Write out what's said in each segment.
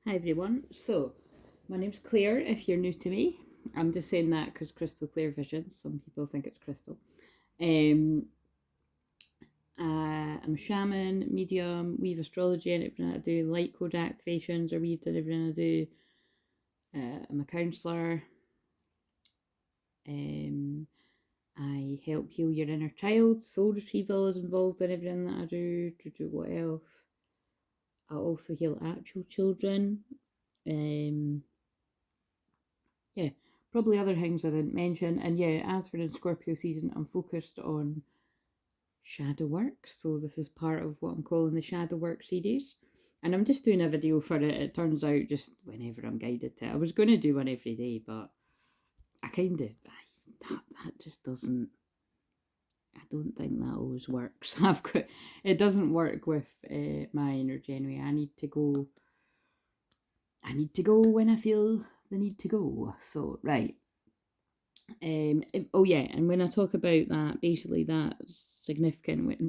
Hi everyone. So, my name's Claire if you're new to me. I'm just saying that because crystal clear vision. Some people think it's crystal. Um, I'm a shaman, medium, weave astrology and everything I do, light code activations or weave and everything I do. I'm a counsellor. Um, I help heal your inner child. Soul retrieval is involved in everything that I do. What else? I also heal actual children. Um, yeah, probably other things I didn't mention. And yeah, as we're in Scorpio season, I'm focused on shadow work. So this is part of what I'm calling the shadow work series. And I'm just doing a video for it. It turns out just whenever I'm guided to. I was going to do one every day, but I kind of, that just doesn't, I don't think that always works. It doesn't work with my energy anyway. I need to go when I feel the need to go. So, right. Oh yeah, and when I talk about that, basically that's significant.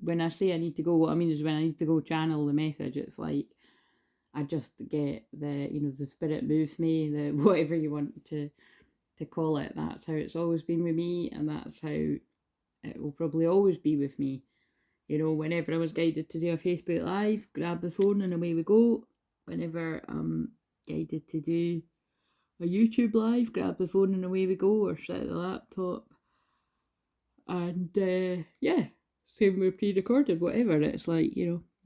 When I say I need to go, what I mean is when I need to go channel the message, it's like I just get the spirit moves me, the whatever you want to call it. That's how it's always been with me, and that's how it will probably always be with me. Whenever I was guided to do a Facebook Live, grab the phone and away we go. Whenever I'm guided to do a YouTube live, grab the phone and away we go, or set the laptop. And yeah, same with pre-recorded, whatever. It's like,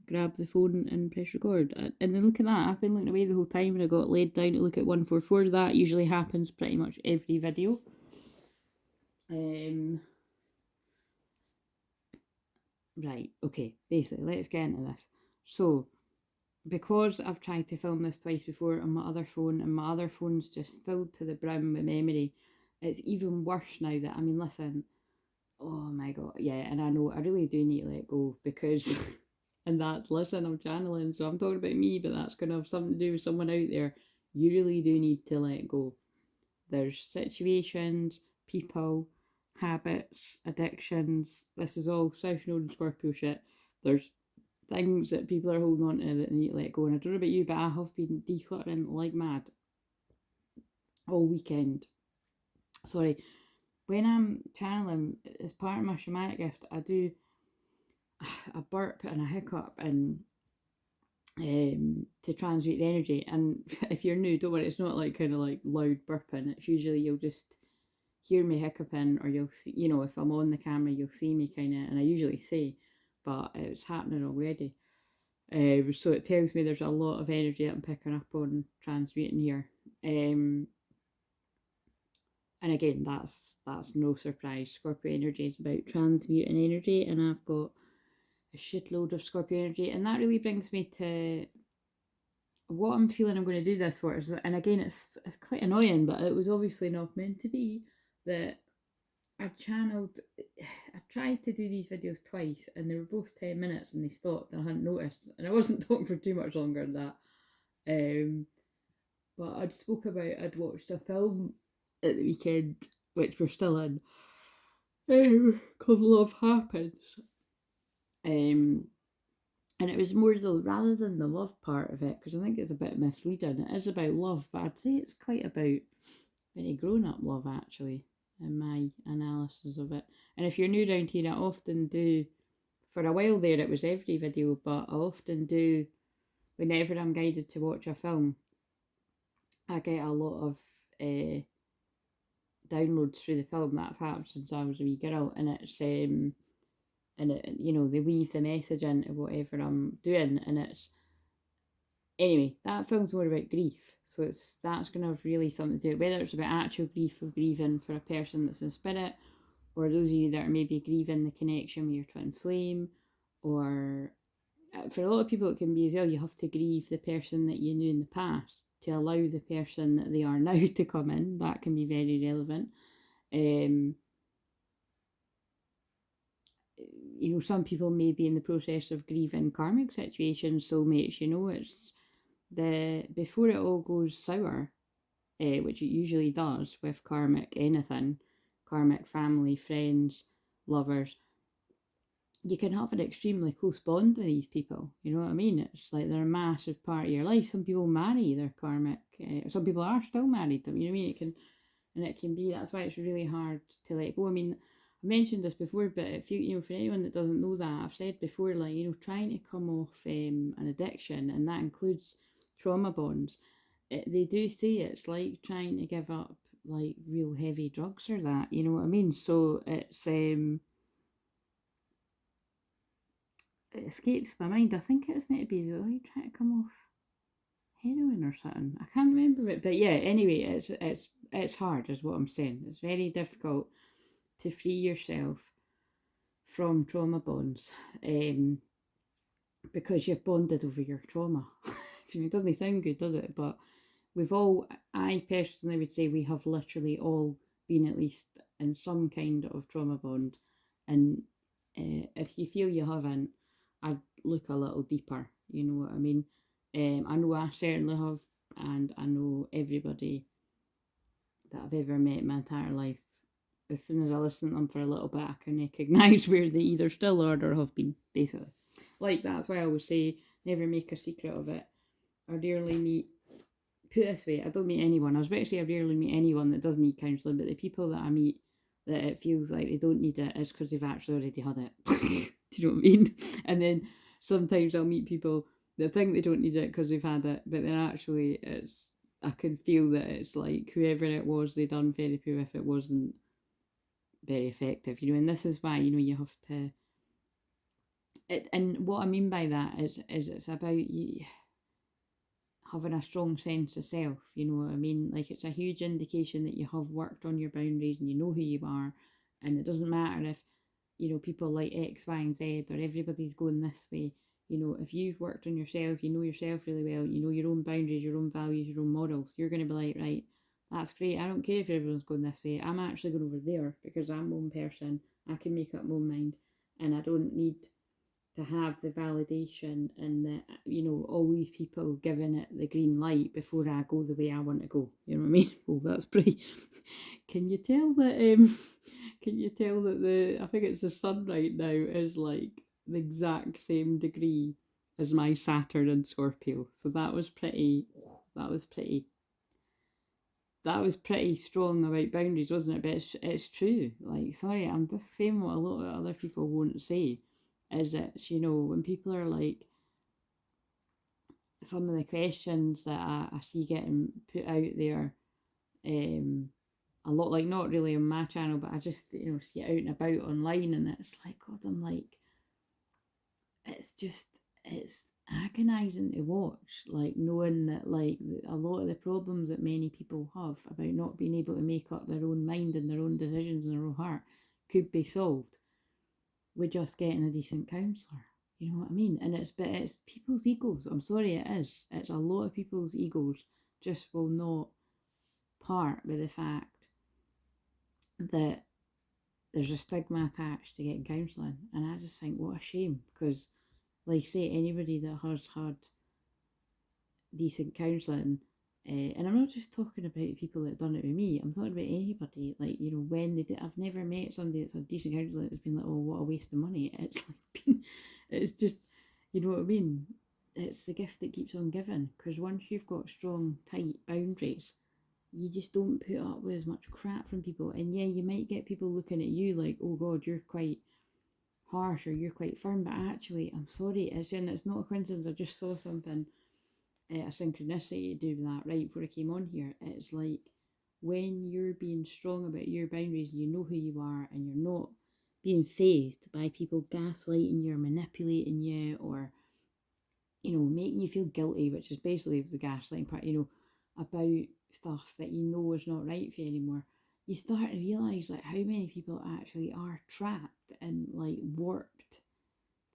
grab the phone and press record. And then look at that, I've been looking away the whole time and I got laid down to look at 144. That usually happens pretty much every video. Right, okay, basically, let's get into this. So, because I've tried to film this twice before on my other phone, and my other phone's just filled to the brim with memory, it's even worse now that, listen, oh my god, yeah, and I know I really do need to let go because, and that's, listen, I'm channeling, so I'm talking about me, but that's going to have something to do with someone out there. You really do need to let go. There's situations, people, habits, addictions. This is all South Node and Scorpio shit. There's things that people are holding on to that they need to let go. And I don't know about you, but I have been decluttering like mad all weekend. Sorry. When I'm channeling, as part of my shamanic gift, I do a burp and a hiccup and to transmute the energy. And if you're new, don't worry, it's not like kind of like loud burping. It's usually you'll just hear me hiccuping, or you'll see, if I'm on the camera, you'll see me kind of, and I usually say, but it's happening already. So it tells me there's a lot of energy that I'm picking up on transmuting here. And again, that's no surprise. Scorpio energy is about transmuting energy, and I've got a shitload of Scorpio energy, and that really brings me to what I'm feeling I'm going to do this for. And again, it's quite annoying, but it was obviously not meant to be. That I channeled, I tried to do these videos twice, and they were both 10 minutes, and they stopped, and I hadn't noticed, and I wasn't talking for too much longer than that. But I'd spoke about I'd watched a film at the weekend, which we're still in, called Love Happens. And it was more though, rather than the love part of it, because I think it's a bit misleading. It is about love, but I'd say it's quite about very grown up love, actually, in my analysis of it. And if you're new around here, I often do, for a while there, it was every video, but I often do, whenever I'm guided to watch a film, I get a lot of downloads through the film. That's happened since I was a wee girl, and it's and it, they weave the message into whatever I'm doing, and it's, anyway, that film's more about grief, so that's going to have really something to do, whether it's about actual grief of grieving for a person that's in spirit, or those of you that are maybe grieving the connection with your twin flame, or for a lot of people it can be as well, you have to grieve the person that you knew in the past to allow the person that they are now to come in. That can be very relevant. Some people may be in the process of grieving karmic situations, soulmates, it's before it all goes sour, which it usually does with karmic anything, karmic family, friends, lovers, you can have an extremely close bond with these people. You know what I mean? It's like they're a massive part of your life. Some people marry their karmic. Some people are still married. You know what I mean? It can be. That's why it's really hard to let go. I mean, I mentioned this before, but if you know, for anyone that doesn't know that, I've said before, like, you know, trying to come off an addiction, and that includes trauma bonds. They do say it's like trying to give up like real heavy drugs or that. You know what I mean? So it escapes my mind. I think it's meant to be like trying to come off heroin or something. I can't remember it, but yeah. Anyway, it's hard, is what I'm saying. It's very difficult to free yourself from trauma bonds, because you've bonded over your trauma. It doesn't sound good, does it? But we've all. I personally would say we have literally all been at least in some kind of trauma bond, and if you feel you haven't, I'd look a little deeper. You know what I mean? I know I certainly have, and I know everybody that I've ever met in my entire life. As soon as I listen to them for a little bit, I can recognise where they either still are or have been, basically. Like, that's why I always say, never make a secret of it. I rarely meet, put it this way, I don't meet anyone. I was about to say I rarely meet anyone that doesn't need counselling, but the people that I meet that it feels like they don't need it is because they've actually already had it. Do you know what I mean? And then sometimes I'll meet people that think they don't need it because they've had it, but then actually I can feel that it's like whoever it was they done therapy with, it wasn't very effective, you know. And this is why, you know, you have to and what I mean by that is it's about you having a strong sense of self, you know what I mean? Like, it's a huge indication that you have worked on your boundaries and you know who you are, and it doesn't matter if, you know, people like X, Y, and Z, or everybody's going this way. You know, if you've worked on yourself, you know yourself really well, you know your own boundaries, your own values, your own models, you're going to be like, right, that's great. I don't care if everyone's going this way. I'm actually going over there because I'm my own person. I can make up my own mind, and I don't need to have the validation and the, you know, all these people giving it the green light before I go the way I want to go. You know what I mean? Well, that's pretty. Can you tell that? Can you tell that the, I think it's the sun right now is like the exact same degree as my Saturn in Scorpio. So that was pretty. That was pretty. That was pretty strong about boundaries, wasn't it? But it's true. Like, sorry, I'm just saying what a lot of other people won't say. Is it, you know, when people are like, some of the questions that I see getting put out there, a lot, like not really on my channel, but I just, you know, see it out and about online, and it's like, God, I'm like, it's just, it's agonizing to watch, like knowing that like a lot of the problems that many people have about not being able to make up their own mind and their own decisions in their own heart could be solved with just getting a decent counsellor. You know what I mean? And it's people's egos. I'm sorry, it is. It's a lot of people's egos just will not part with the fact that there's a stigma attached to getting counselling. And I just think, what a shame. Because, like I say, anybody that has had decent counselling, and I'm not just talking about people that have done it with me, I'm talking about anybody, like, you know, when they did, I've never met somebody that's had decent counselling that's been like, oh, what a waste of money. It's like, it's just, you know what I mean? It's the gift that keeps on giving, because once you've got strong, tight boundaries, you just don't put up with as much crap from people. And yeah, you might get people looking at you like, oh God, you're quite harsh or you're quite firm, but actually, I'm sorry, it's not a coincidence. I just saw something, a synchronicity to do with that right before I came on here. It's like, when you're being strong about your boundaries, you know who you are, and you're not being phased by people gaslighting you or manipulating you, or, you know, making you feel guilty, which is basically the gaslighting part, you know, about stuff that you know is not right for you anymore. You start to realise like how many people actually are trapped in like warped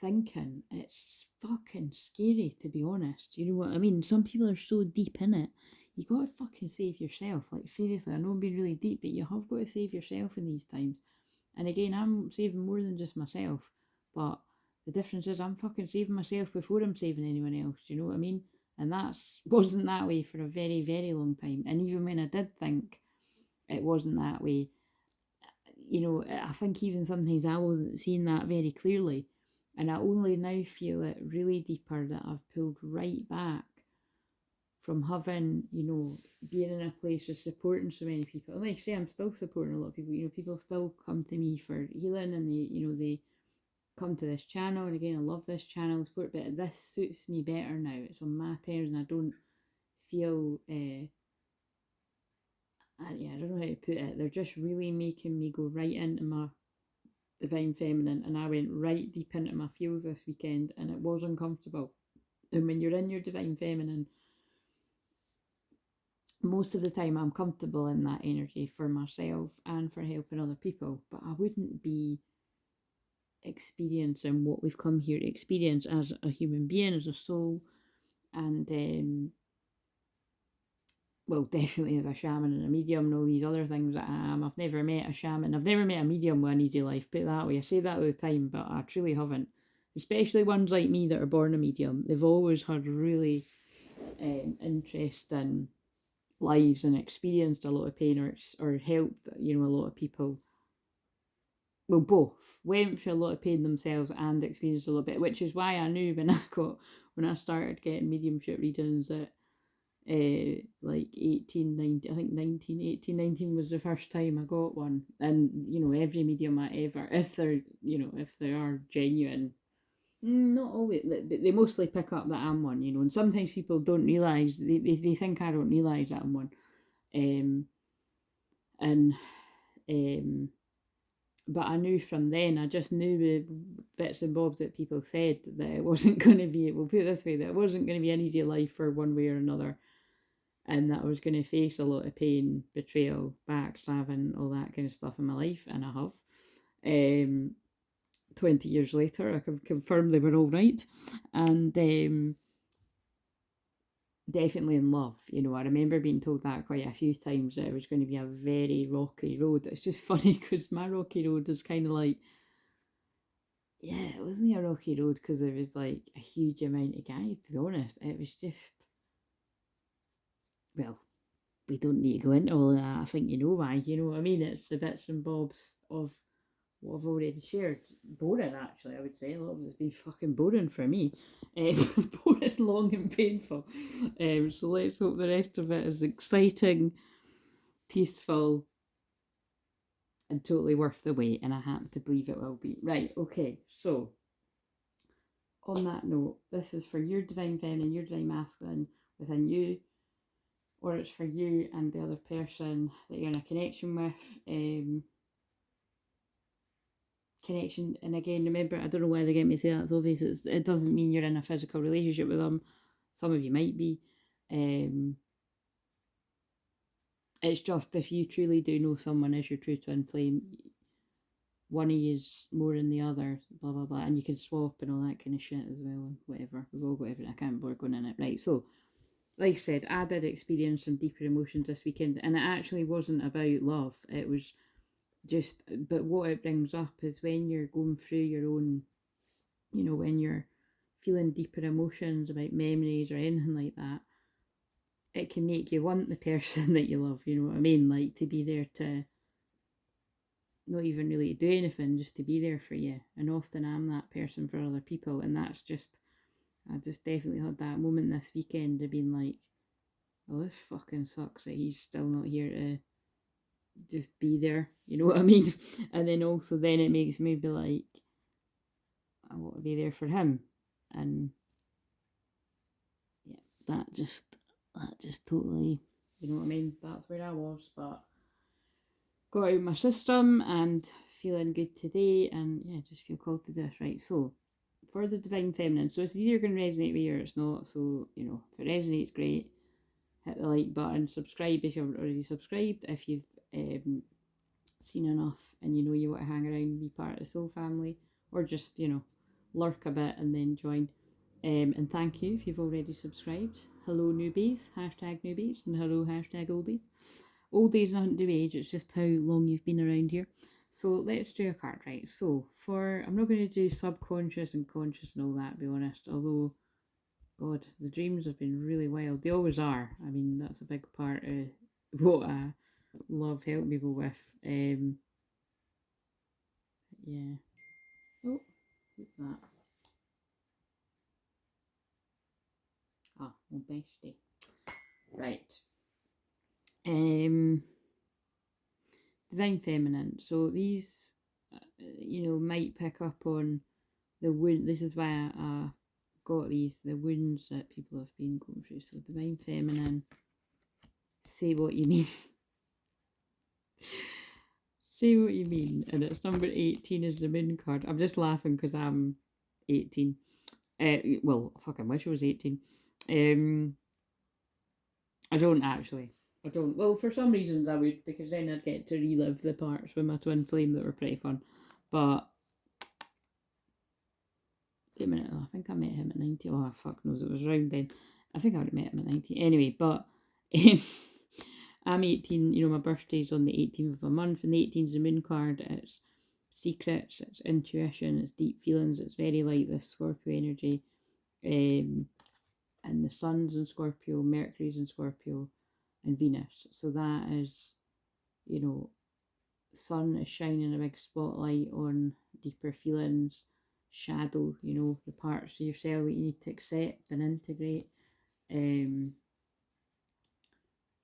thinking. It's fucking scary, to be honest. You know what I mean? Some people are so deep in it. You gotta fucking save yourself. Like, seriously, I know I'm being really deep, but you have got to save yourself in these times. And again, I'm saving more than just myself, but the difference is I'm fucking saving myself before I'm saving anyone else. Do you know what I mean? And that's wasn't that way for a very, very long time. And even when I did think it wasn't that way, you know, I think even sometimes I wasn't seeing that very clearly. And I only now feel it really deeper that I've pulled right back from having, you know, being in a place of supporting so many people. And like I say, I'm still supporting a lot of people. You know, people still come to me for healing, and they come to this channel. And again, I love this channel support, but this suits me better now. It's on my terms, and I don't feel, I don't know how to put it. They're just really making me go right into my divine feminine, and I went right deep into my feels this weekend, and it was uncomfortable. And when you're in your divine feminine, most of the time I'm comfortable in that energy for myself and for helping other people, but I wouldn't be experiencing what we've come here to experience as a human being, as a soul, and well, definitely as a shaman and a medium and all these other things that I am. I've never met a shaman. I've never met a medium with an easy life, put it that way. I say that all the time, but I truly haven't. Especially ones like me that are born a medium. They've always had really interesting lives and experienced a lot of pain, or helped, you know, a lot of people. Well, both went through a lot of pain themselves and experienced a little bit, which is why I knew when I started getting mediumship readings that like 18, 19, I think 19, 18, 19 was the first time I got one. And, you know, every medium I ever, if they're, you know, if they are genuine, not always, they mostly pick up that I'm one, you know, and sometimes people don't realise, they think I don't realise that I'm one. And but I knew from then, I just knew the bits and bobs that people said that it wasn't going to be, we'll put it this way, that it wasn't going to be an easy life for one way or another, and that I was going to face a lot of pain, betrayal, backstabbing, all that kind of stuff in my life, and I have. 20 years later, I can confirm they were all right, and definitely in love. You know, I remember being told that quite a few times, that it was going to be a very rocky road. It's just funny because my rocky road is kind of like, yeah, it wasn't a rocky road because there was like a huge amount of guys, to be honest. It was just, well, we don't need to go into all of that. I think you know why, you know what I mean? It's the bits and bobs of what I've already shared. Boring, actually, I would say. A lot of it's been fucking boring for me. Boring, long and painful. So let's hope the rest of it is exciting, peaceful, and totally worth the wait. And I happen to believe it will be. Right, okay, so on that note, this is for your divine feminine, your divine masculine within you, or it's for you and the other person that you're in a connection with. Connection, and again, remember, I don't know why they get me to say that. It's obvious. It doesn't mean you're in a physical relationship with them. Some of you might be. It's just if you truly do know someone as your true twin flame, one of you's more than the other, blah blah blah, and you can swap and all that kind of shit as well, and whatever. We've all got everything. I can't bother going in it. Right, so like I said, I did experience some deeper emotions this weekend, and it actually wasn't about love. It was just, but what it brings up is when you're going through your own, you know, when you're feeling deeper emotions about memories or anything like that, it can make you want the person that you love, you know what I mean? Like to be there, to not even really do anything, just to be there for you. And often I'm that person for other people, and that's just, I just definitely had that moment this weekend of being like, oh, this fucking sucks that he's still not here to just be there, you know what I mean? And then also then it makes me be like, I want to be there for him. And yeah, that just totally, you know what I mean? That's where I was, but got out of my system and feeling good today, and yeah, just feel called to this. Right, so for the divine feminine, so it's either going to resonate with you or it's not. So, you know, if it resonates, great. Hit the like button, subscribe if you've already subscribed, if you've seen enough and you know you want to hang around and be part of the soul family, or just, you know, lurk a bit and then join. And thank you if you've already subscribed. Hello newbies, hashtag newbies, and hello hashtag oldies. Oldies nothing to do with age, it's just how long you've been around here. So let's do a card, right? So for, I'm not going to do subconscious and conscious and all that, to be honest, although, God, the dreams have been really wild. They always are. I mean, that's a big part of what I love helping people with. Yeah. Oh, what's that? Oh, bestie. Right. Divine Feminine. So these, might pick up on the wound. This is why I got these, the wounds that people have been going through. So Divine Feminine, say what you mean. Say what you mean. And it's number 18 is the moon card. I'm just laughing because I'm 18. Well, fucking wish I was 18. I don't actually. I don't. Well, for some reasons I would, because then I'd get to relive the parts with my twin flame that were pretty fun. But wait a minute, I think I met him at 90. Oh, fuck knows, it was around then. I think I would have met him at 90. Anyway, but I'm 18, my birthday's on the 18th of a month, and the 18 is the moon card. It's secrets, it's intuition, it's deep feelings, it's very like this Scorpio energy. And the sun's in Scorpio, Mercury's in Scorpio, and Venus. So that is, sun is shining a big spotlight on deeper feelings, shadow, the parts of yourself that you need to accept and integrate.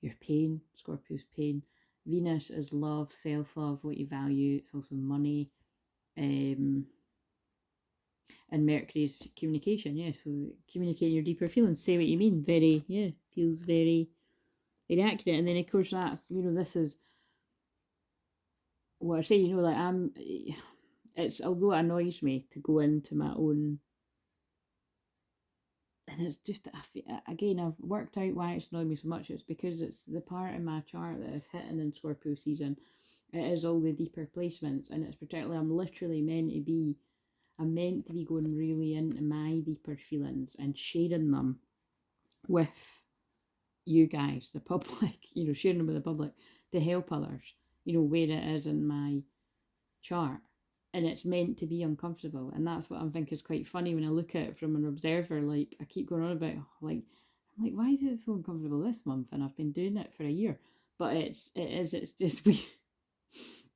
Your pain, Scorpio's pain. Venus is love, self-love, what you value. It's also money. And Mercury's communication, so communicating your deeper feelings, say what you mean, feels very, very accurate. And then of course that's, this is what I say, it's, although it annoys me to go into my own, and it's just, again, I've worked out why it's annoyed me so much. It's because it's the part in my chart that is hitting in Scorpio season. It is all the deeper placements, and it's particularly, I'm meant to be going really into my deeper feelings and sharing them with you guys, the public, sharing them with the public to help others, where it is in my chart. And it's meant to be uncomfortable. And that's what I think is quite funny when I look at it from an observer. Like, I keep going on about, I'm like, why is it so uncomfortable this month? And I've been doing it for a year. But it's just weird.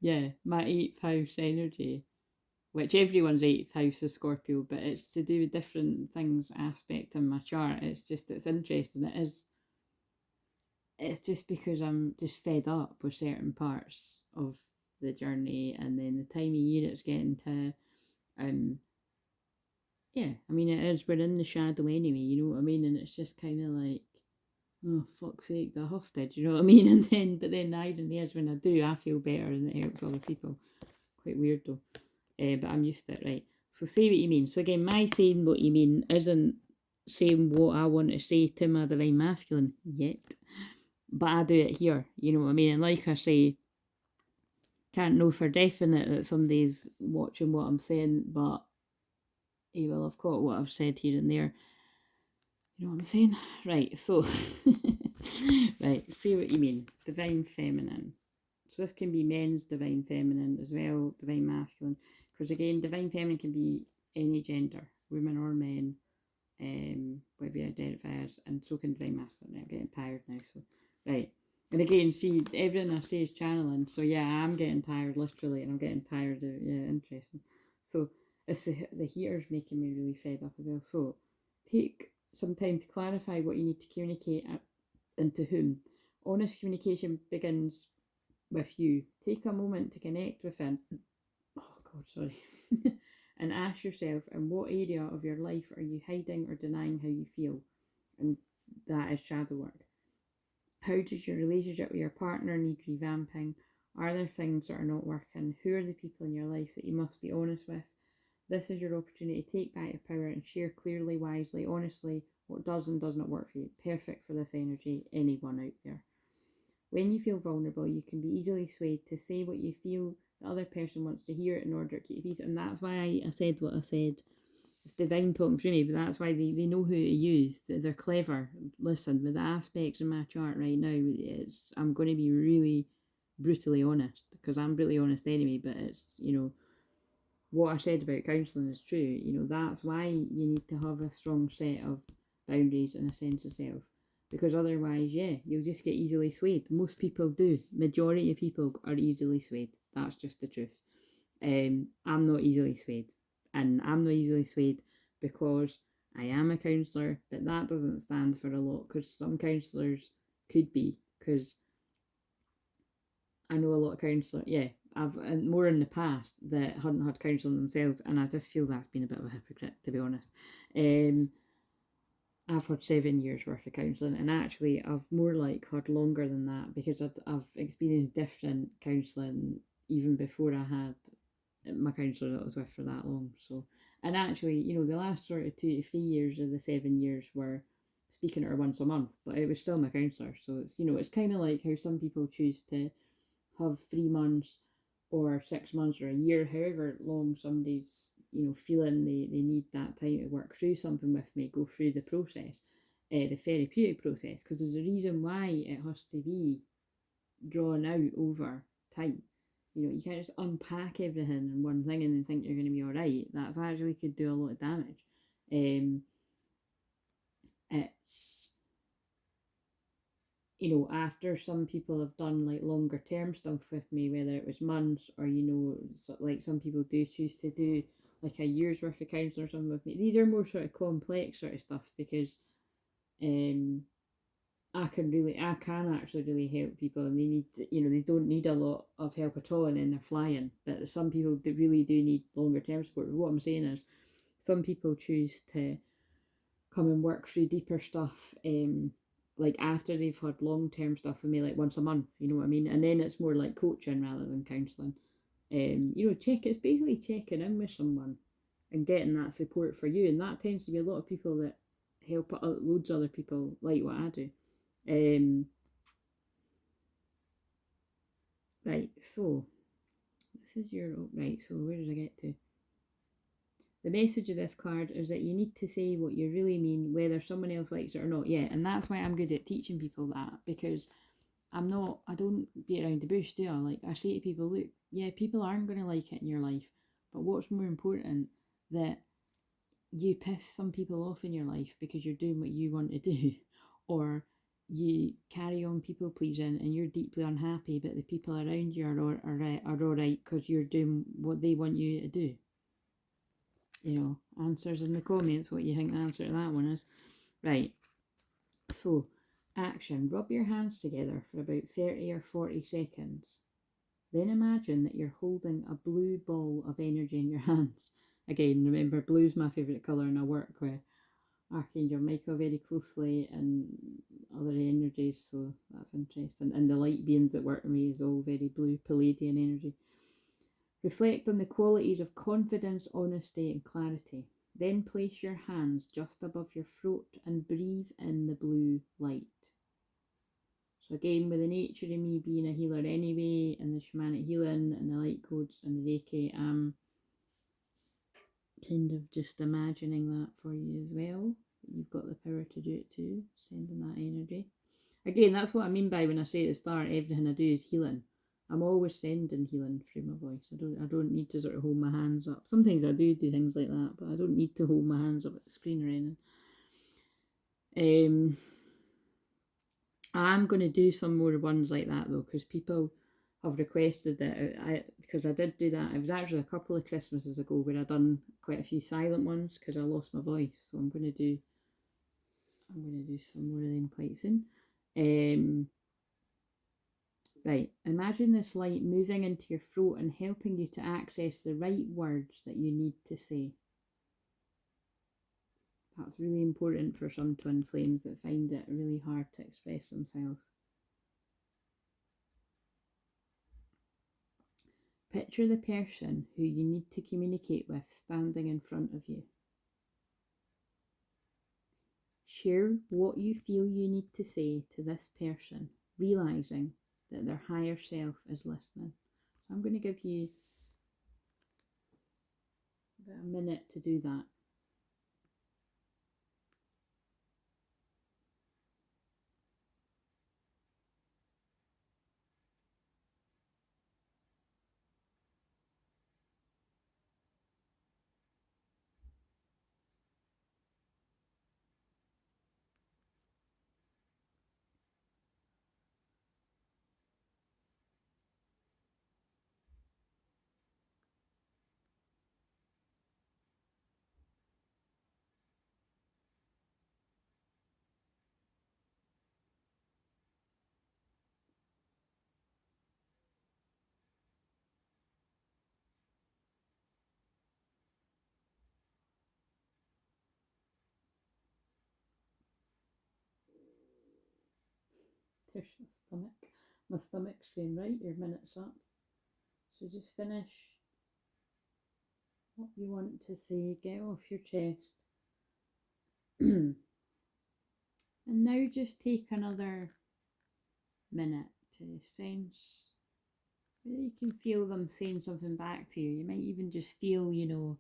Yeah, my 8th house energy, which everyone's 8th house is Scorpio, but it's to do with different things, aspect in my chart. It's interesting. It's just because I'm just fed up with certain parts of the journey, and then the time of year it's getting to, and it is, we're in the shadow anyway, you know what I mean, and it's just kind of like, oh fuck's sake, I huffed it, you know what I mean, but then the irony is when I do, I feel better and it helps other people. Quite weird though, but I'm used to it, right? So say what you mean. So again, my saying what you mean isn't saying what I want to say to my divine masculine yet, but I do it here, you know what I mean, and like I say, can't know for definite that somebody's watching what I'm saying, but he will have caught what I've said here and there. You know what I'm saying? Right, so, right, see what you mean. Divine Feminine. So this can be men's Divine Feminine as well, Divine Masculine. Because again, Divine Feminine can be any gender, women or men, whatever you identify as, and so can Divine Masculine. I'm getting tired now, so, right. And again, see, everything I say is channeling, so yeah, I'm getting tired, literally, and I'm getting tired of, interesting. So, it's the heater's making me really fed up as well. So, take some time to clarify what you need to communicate and to whom. Honest communication begins with you. Take a moment to connect within, and ask yourself, in what area of your life are you hiding or denying how you feel? And that is shadow work. How does your relationship with your partner need revamping? Are there things that are not working? Who are the people in your life that you must be honest with? This is your opportunity to take back your power and share clearly, wisely, honestly what does and does not work for you. Perfect for this energy, anyone out there. When you feel vulnerable, you can be easily swayed to say what you feel the other person wants to hear in order to keep peace. And that's why I said what I said. It's divine talking through me, but that's why they know who to use. They're clever. Listen, with the aspects in my chart right now, I'm going to be really brutally honest, because I'm brutally honest anyway, but it's, what I said about counselling is true. That's why you need to have a strong set of boundaries and a sense of self, because otherwise, you'll just get easily swayed. Most people do. Majority of people are easily swayed. That's just the truth. I'm not easily swayed. And I'm not easily swayed because I am a counsellor, but that doesn't stand for a lot, because some counsellors could be, because I know a lot of counsellors, yeah, I've more in the past that hadn't had counselling themselves, and I just feel that's been a bit of a hypocrite, to be honest. I've had 7 years worth of counselling, and actually I've more like had longer than that, because I've experienced different counselling even before I had my counsellor that I was with for that long. So, and actually, you know, the last sort of 2 to 3 years of the 7 years were speaking to her once a month, but it was still my counsellor. So it's, you know, it's kind of like how some people choose to have 3 months or 6 months or a year, however long somebody's, you know, feeling they need that time to work through something with me, go through the process, the therapeutic process, because there's a reason why it has to be drawn out over time. You know, you can't just unpack everything in one thing and then think you're going to be all right. That's actually could do a lot of damage. It's, you know, after some people have done like longer term stuff with me, whether it was months or, you know, so, like some people do choose to do like a year's worth of counselling or something with me. These are more sort of complex sort of stuff, because I can actually really help people, and they need to, you know, they don't need a lot of help at all, and then they're flying. But some people really do need longer term support. What I'm saying is, some people choose to come and work through deeper stuff, like after they've had long term stuff with me, like once a month. You know what I mean? And then it's more like coaching rather than counselling. You know, it's basically checking in with someone and getting that support for you, and that tends to be a lot of people that help loads of other people like what I do. Right, so this is your right. So where did I get to? The message of this card is that you need to say what you really mean, whether someone else likes it or not. Yeah, and that's why I'm good at teaching people that, because I don't beat around the bush, do I? Like, I say to people, look, yeah, people aren't going to like it in your life, but what's more important, that you piss some people off in your life because you're doing what you want to do, or you carry on people pleasing and you're deeply unhappy, but the people around you are all right because you're doing what they want you to do. You know, answers in the comments what you think the answer to that one is. Right, so action. Rub your hands together for about 30 or 40 seconds. Then imagine that you're holding a blue ball of energy in your hands. Again, remember, blue's my favourite colour, and I work with Archangel Michael very closely and other energies, so that's interesting. And the light beings that work with me is all very blue, Palladian energy. Reflect on the qualities of confidence, honesty, and clarity. Then place your hands just above your throat and breathe in the blue light. So again, with the nature of me being a healer anyway, and the shamanic healing and the light codes and the Reiki, I'm kind of just imagining that for you as well. You've got the power to do it too, sending that energy. Again, that's what I mean by when I say at the start, everything I do is healing. I'm always sending healing through my voice. I don't need to sort of hold my hands up. Sometimes I do things like that, but I don't need to hold my hands up at the screen or anything. I'm going to do some more ones like that though, because people have requested that. Because I did do that. It was actually a couple of Christmases ago where I done quite a few silent ones because I lost my voice. So I'm going to do some more of them quite soon. Right, imagine this light moving into your throat and helping you to access the right words that you need to say. That's really important for some twin flames that find it really hard to express themselves. Picture the person who you need to communicate with standing in front of you. Share what you feel you need to say to this person, realising that their higher self is listening. So I'm going to give you about a minute to do that. There's my stomach. My stomach's saying, right, your minute's up. So just finish what you want to say, get off your chest. And now just take another minute to sense whether you can feel them saying something back to you. You might even just feel, you know,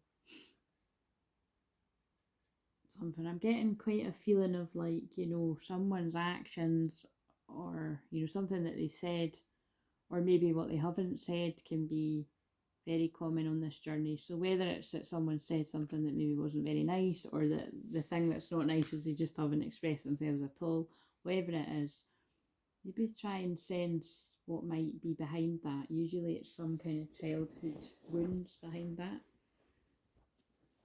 something. I'm getting quite a feeling of like, you know, someone's actions or, you know, something that they said or maybe what they haven't said can be very common on this journey. So whether it's that someone said something that maybe wasn't very nice or that the thing that's not nice is they just haven't expressed themselves at all, whatever it is, maybe try and sense what might be behind that. Usually it's some kind of childhood wounds behind that.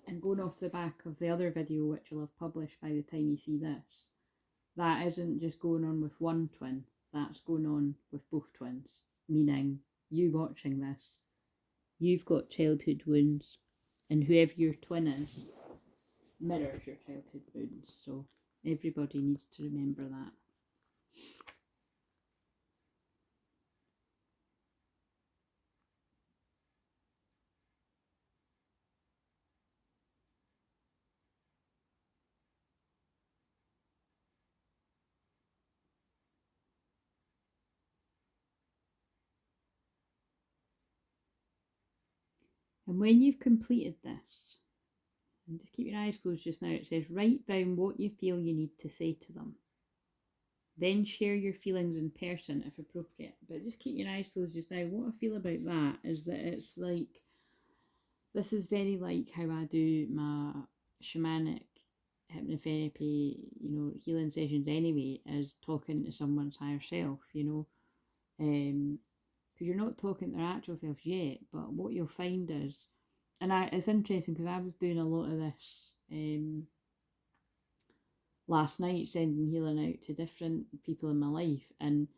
And going off the back of the other video, which I'll have published by the time you see this, that isn't just going on with one twin, that's going on with both twins. Meaning, you watching this, you've got childhood wounds, and whoever your twin is mirrors your childhood wounds. So everybody needs to remember that. And when you've completed this, and just keep your eyes closed just now, it says write down what you feel you need to say to them. Then share your feelings in person if appropriate. But just keep your eyes closed just now. What I feel about that is that it's like, this is very like how I do my shamanic hypnotherapy, you know, healing sessions anyway, is talking to someone's higher self, you know. Because you're not talking to their actual self yet, but what you'll find is, and it's interesting because I was doing a lot of this last night, sending healing out to different people in my life, and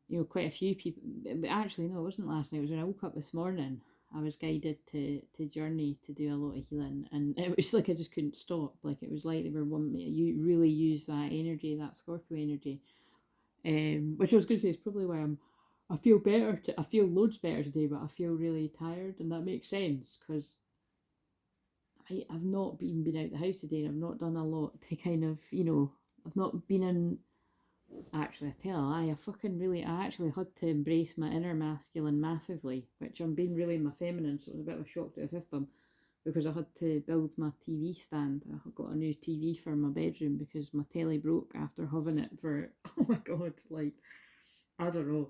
you know, quite a few people, but actually no, it wasn't last night, it was when I woke up this morning. I was guided to journey to do a lot of healing, and it was like I just couldn't stop. Like it was like they were wanting me to really use that energy, that Scorpio energy, which I was going to say is probably why I feel better. I feel loads better today, but I feel really tired, and that makes sense because I've not been out the house today, and I've not done a lot to kind of, you know, I've not been in. Actually, I tell a lie, I actually had to embrace my inner masculine massively, which I'm being really my feminine, so it was a bit of a shock to the system because I had to build my TV stand. I got a new TV for my bedroom because my telly broke after having it for, oh my god, like, I don't know.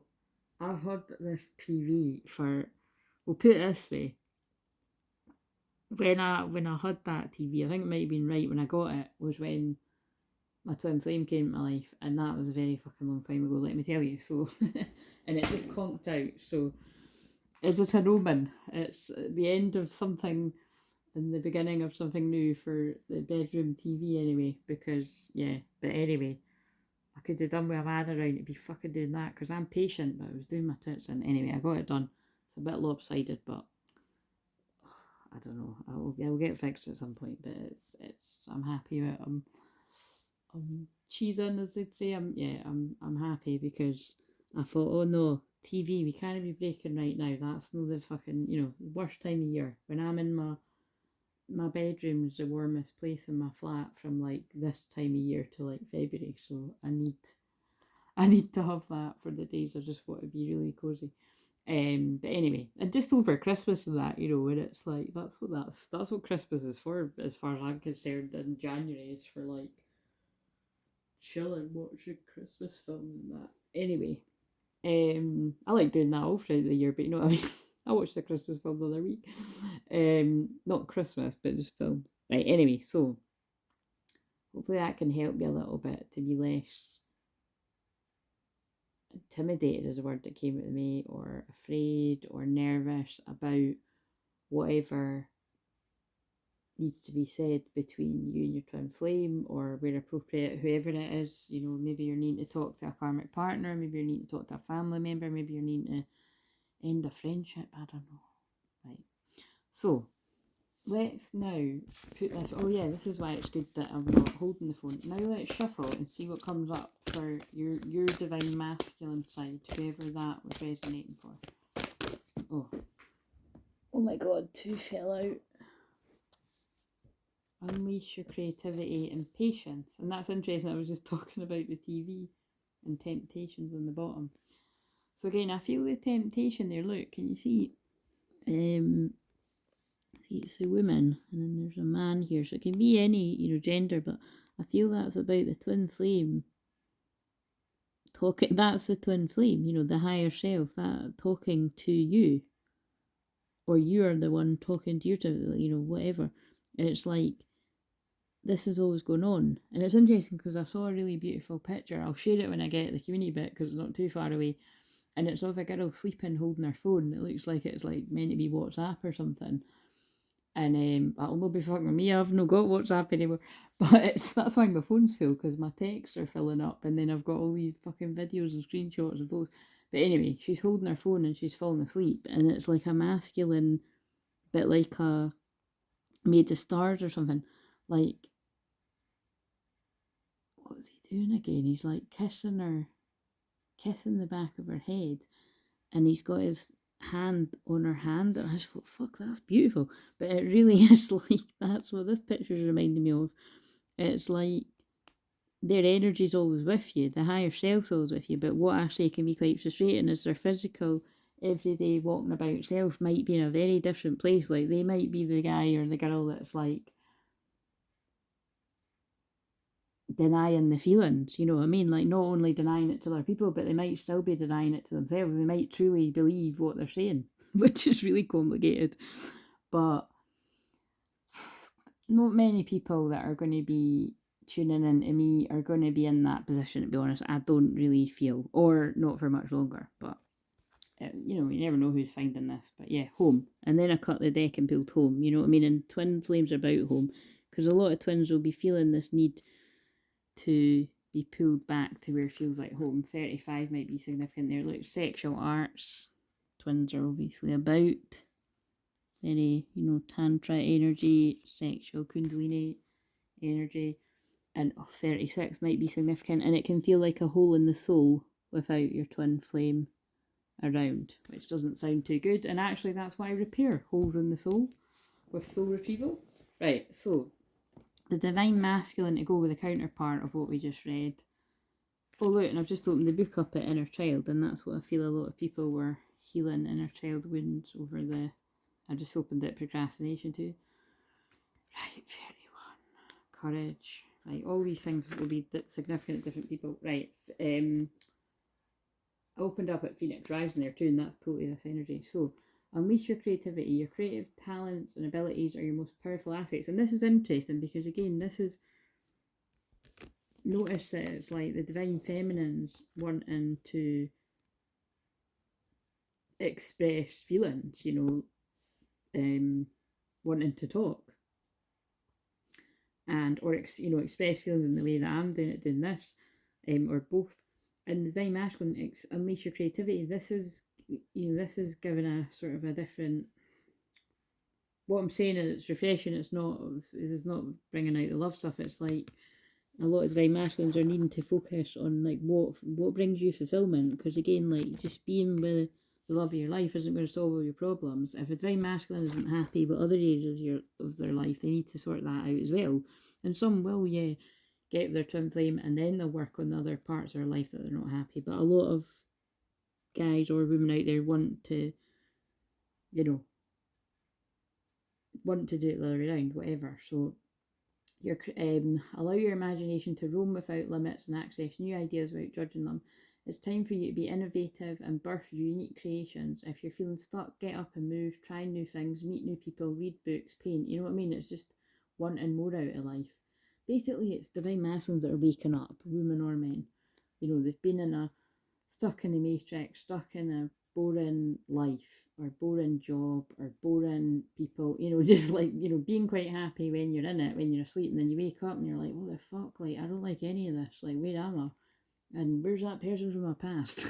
I've had this TV for, we'll put it this way, when I had that TV, I think it might have been right when I got it, was when my twin flame came into my life, and that was a very fucking long time ago, let me tell you. So, and it just conked out. So, is it an omen? It's the end of something and the beginning of something new for the bedroom TV, anyway. Because yeah, but anyway, I could have done with a man around to be fucking doing that because I'm patient, but I was doing my tits, and anyway, I got it done. It's a bit lopsided, but I don't know. I'll get fixed at some point, but it's I'm happy with it. I'm cheating, as they'd say. I'm happy because I thought, oh no, TV, we can't be breaking right now. That's not the fucking, you know, worst time of year. When I'm in my bedroom's the warmest place in my flat from like this time of year to like February. So I need to have that for the days I just want to be really cozy. But anyway, and just over Christmas and that, you know, when it's like that's what Christmas is for, as far as I'm concerned. In January is for like chilling, watching Christmas films and that. Anyway, I like doing that all throughout the year, but you know what I mean. I watched the Christmas film the other week. Not Christmas, but just films. Right. Anyway, so hopefully that can help you a little bit to be less intimidated, is a word that came to me, or afraid or nervous about whatever needs to be said between you and your twin flame, or where appropriate, whoever it is. You know, maybe you're needing to talk to a karmic partner, maybe you're needing to talk to a family member, maybe you're needing to end a friendship, I don't know. Right. So let's now put this. Oh yeah, this is why it's good that I'm not holding the phone. Now let's shuffle and see what comes up for your divine masculine side, whoever that was resonating for. Oh my god, two fell out. Unleash your creativity and patience. And that's interesting. I was just talking about the TV and temptations on the bottom. So again, I feel the temptation there. Look, can you see? See, it's a woman, and then there's a man here. So it can be any, gender, but I feel that's about the twin flame talking. That's the twin flame, the higher self, that talking to you, or you're the one talking to your, whatever. It's like this is always going on, and it's interesting because I saw a really beautiful picture. I'll share it when I get the community bit because it's not too far away, and it's of a girl sleeping holding her phone. It looks like it's like meant to be WhatsApp or something. And that'll not be fucking with me. I've not got WhatsApp anymore. But that's why my phone's full, because my texts are filling up, and then I've got all these fucking videos and screenshots of those. But anyway, she's holding her phone and she's falling asleep, and it's like a masculine, bit like a Made of Stars or something. Like, what's he doing again? He's like kissing the back of her head, and he's got his hand on her hand, and I just thought, fuck, that's beautiful. But it really is like, that's what this picture's reminding me of. It's like their energy's always with you, the higher self's always with you, but what actually can be quite frustrating is their physical, everyday walking about self might be in a very different place. Like, they might be the guy or the girl that's like denying the feelings, you know what I mean? Like, not only denying it to other people, but they might still be denying it to themselves. They might truly believe what they're saying, which is really complicated. But not many people that are going to be tuning in to me are going to be in that position, to be honest. I don't really feel, or not for much longer. But you never know who's finding this. But yeah, home. And then I cut the deck and pulled home, you know what I mean? And twin flames are about home, because a lot of twins will be feeling this need to be pulled back to where it feels like home. 35 might be significant there. Like sexual arts, twins are obviously about. Very, tantra energy, sexual kundalini energy. And 36 might be significant, and it can feel like a hole in the soul without your twin flame around, which doesn't sound too good. And actually, that's why I repair holes in the soul with soul retrieval. Right, so the divine masculine to go with the counterpart of what we just read. Oh look, and I've just opened the book up at Innerchild, and that's what I feel a lot of people were healing inner child wounds over the... I just opened it, procrastination too. Right, 31. Courage. Right, all these things will be significant to different people. Right, I opened up at Phoenix Rising there too, and that's totally this energy. So, unleash your creativity. Your creative talents and abilities are your most powerful assets. And this is interesting because, again, this is... Notice that it's like the divine feminines wanting to express feelings, wanting to talk. And, or, express feelings in the way that I'm doing this, or both. And the divine masculine, unleash your creativity. This is, this is giving a sort of a different... What I'm saying is it's refreshing. It's not bringing out the love stuff. It's like a lot of divine masculines are needing to focus on like what brings you fulfillment, because again, like, just being with the love of your life isn't going to solve all your problems. If a divine masculine isn't happy with other areas of their life, they need to sort that out as well. And some will, get with their twin flame, and then they'll work on the other parts of their life that they're not happy. But a lot of guys or women out there want to do it the other way around, whatever. So allow your imagination to roam without limits and access new ideas without judging them. It's time for you to be innovative and birth unique creations. If you're feeling stuck, get up and move, try new things, meet new people, read books, paint. You know what I mean? It's just wanting more out of life. Basically, it's divine masculines that are waking up, women or men. They've been stuck in the matrix, stuck in a boring life or boring job or boring people, just like, being quite happy when you're in it, when you're asleep, and then you wake up and you're like, what the fuck, like, I don't like any of this, like, where am I? And where's that person from my past?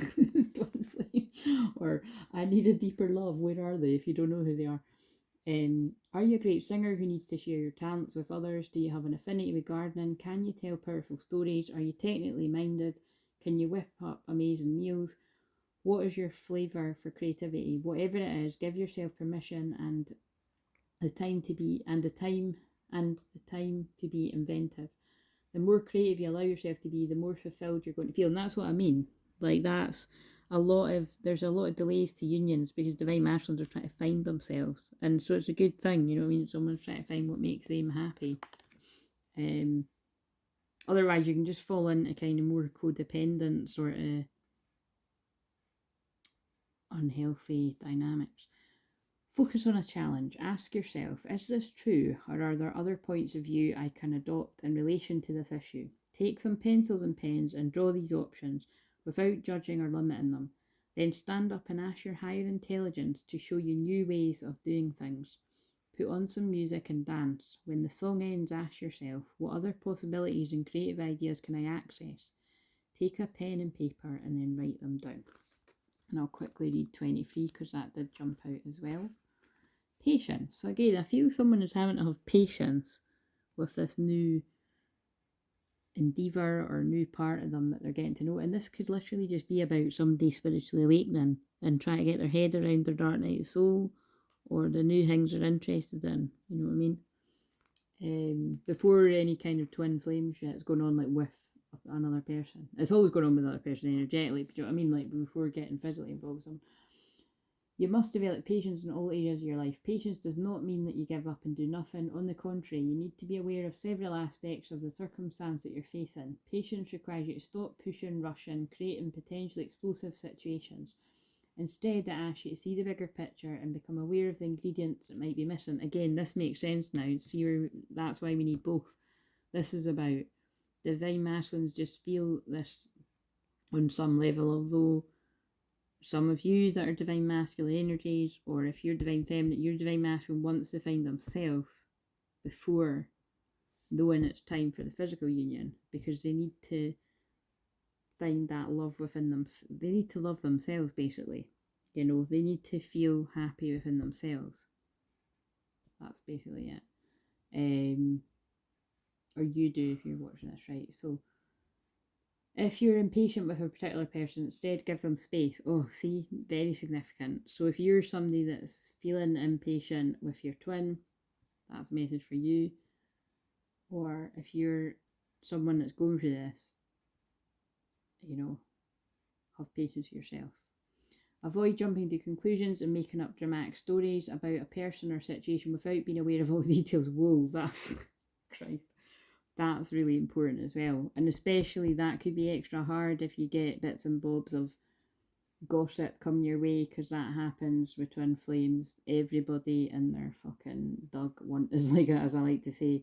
Or I need a deeper love, where are they, if you don't know who they are? Are you a great singer who needs to share your talents with others? Do you have an affinity with gardening? Can you tell powerful stories? Are you technically minded? Can you whip up amazing meals? What is your flavour for creativity? Whatever it is, give yourself permission and the time to be inventive. The more creative you allow yourself to be, the more fulfilled you're going to feel. And that's what I mean. Like there's a lot of delays to unions because divine masculines are trying to find themselves. And so it's a good thing, you know what I mean? Someone's trying to find what makes them happy. Otherwise you can just fall into kind of more codependent sort of unhealthy dynamics. Focus on a challenge. Ask yourself, is this true, or are there other points of view I can adopt in relation to this issue? Take some pencils and pens and draw these options without judging or limiting them. Then stand up and ask your higher intelligence to show you new ways of doing things. Put on some music and dance. When the song ends, ask yourself, what other possibilities and creative ideas can I access? Take a pen and paper and then write them down. And I'll quickly read 23 because that did jump out as well. Patience. So again, I feel someone is having to have patience with this new endeavour or new part of them that they're getting to know. And this could literally just be about somebody spiritually awakening and trying to get their head around their dark night of soul or the new things they're interested in. You know what I mean? Before any kind of twin flame shit is going on like with another person. It's always going on with another person energetically, but you know what I mean? Like before getting physically involved with them. You must develop patience in all areas of your life. Patience does not mean that you give up and do nothing. On the contrary, you need to be aware of several aspects of the circumstance that you're facing. Patience requires you to stop pushing, rushing, creating potentially explosive situations. Instead, it asks you to see the bigger picture and become aware of the ingredients that might be missing. Again, this makes sense now. See where that's why we need both. This is about divine masculines just feel this on some level, although some of you that are divine masculine energies, or if you're divine feminine, your divine masculine wants to find themselves before knowing it's time for the physical union, because they need to find that love within them. They need to love themselves, basically. You know, they need to feel happy within themselves. That's basically it. Or you do if you're watching this, right? So if you're impatient with a particular person, instead give them space. Oh, see, very significant. So if you're somebody that's feeling impatient with your twin, that's a message for you. Or if you're someone that's going through this, you know, have patience with yourself. Avoid jumping to conclusions and making up dramatic stories about a person or situation without being aware of all the details. Whoa, that's Christ. That's really important as well. And especially that could be extra hard if you get bits and bobs of gossip coming your way, because that happens with twin flames. Everybody in their fucking dog want is like, as I like to say,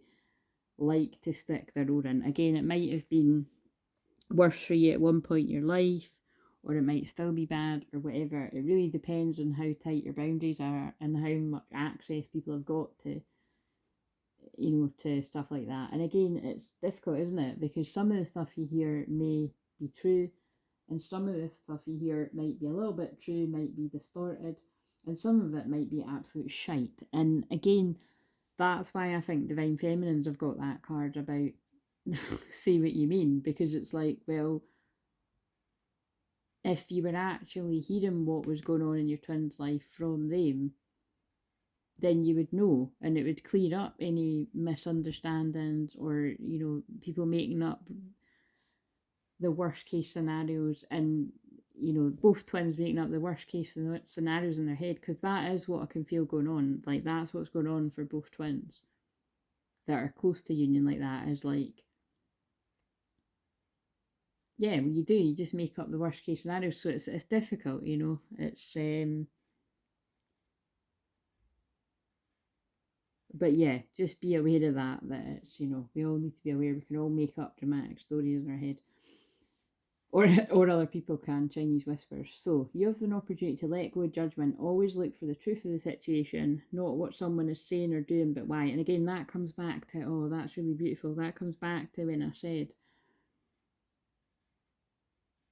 like to stick their oar in. Again, it might have been worse for you at one point in your life, or it might still be bad, or whatever. It really depends on how tight your boundaries are and how much access people have got to, you know, to stuff like that. And again, it's difficult, isn't it? Because some of the stuff you hear may be true, and some of the stuff you hear might be a little bit true, might be distorted, and some of it might be absolute shite. And again, that's why I think divine feminines have got that card about say what you mean, because it's like, well, if you were actually hearing what was going on in your twin's life from them, then you would know, and it would clear up any misunderstandings or, you know, people making up the worst case scenarios, and, you know, both twins making up the worst case scenarios in their head, because that is what I can feel going on. Like, that's what's going on for both twins that are close to union like that, is like, yeah, well, you just make up the worst case scenarios. So it's difficult, you know. It's but yeah, just be aware of that it's, you know, we all need to be aware. We can all make up dramatic stories in our head, or other people can. Chinese whispers. So you have an opportunity to let go of judgment. Always look for the truth of the situation, not what someone is saying or doing, but why. And again, that comes back to, oh, that's really beautiful. That comes back to when I said,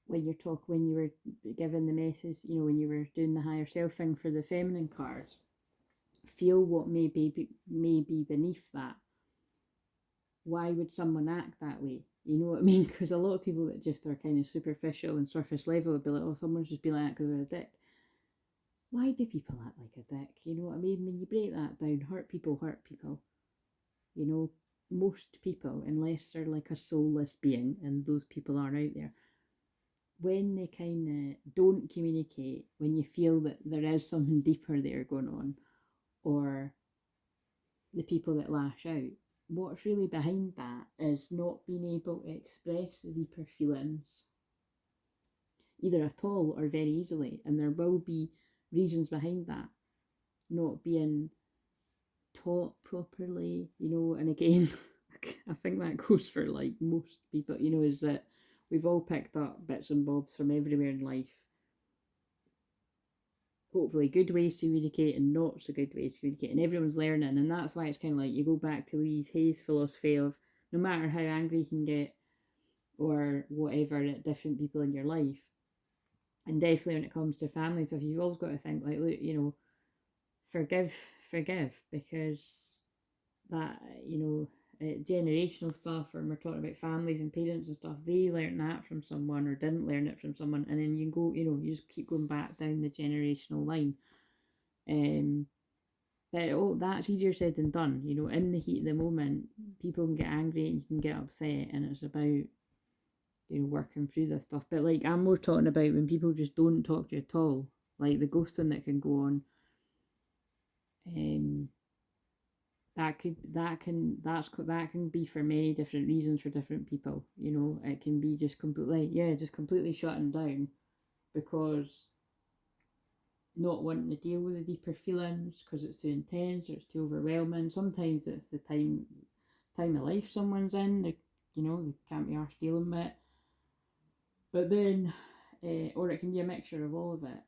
when you were given the message, you know, when you were doing the higher self thing for the feminine cards, feel what may be beneath that. Why would someone act that way? You know what I mean? Because a lot of people that just are kind of superficial and surface level would be like, oh, someone's just being like that because they're a dick. Why do people act like a dick? You know what I mean? When you break that down, hurt people. You know, most people, unless they're like a soulless being, and those people are out there, when they kind of don't communicate, when you feel that there is something deeper there going on, or the people that lash out, what's really behind that is not being able to express the deeper feelings either at all or very easily. And there will be reasons behind that not being taught properly, you know. And again, I think that goes for like most people, you know, is that we've all picked up bits and bobs from everywhere in life. Hopefully good ways to communicate and not so good ways to communicate, and everyone's learning. And that's why it's kind of like you go back to Louise Hay's philosophy of no matter how angry you can get or whatever at different people in your life, and definitely when it comes to family stuff, you've always got to think like, look, you know, forgive, because that, you know, generational stuff, or we're talking about families and parents and stuff, they learnt that from someone or didn't learn it from someone, and then you can go, you know, you just keep going back down the generational line. But that's easier said than done. You know, in the heat of the moment, people can get angry and you can get upset, and it's about, you know, working through this stuff. But like, I'm more talking about when people just don't talk to you at all, like the ghosting that can go on. That can be for many different reasons for different people. You know, it can be just completely shutting down because not wanting to deal with the deeper feelings because it's too intense or it's too overwhelming. Sometimes it's the time of life someone's in, they can't be arsed dealing with it. But then, or it can be a mixture of all of it.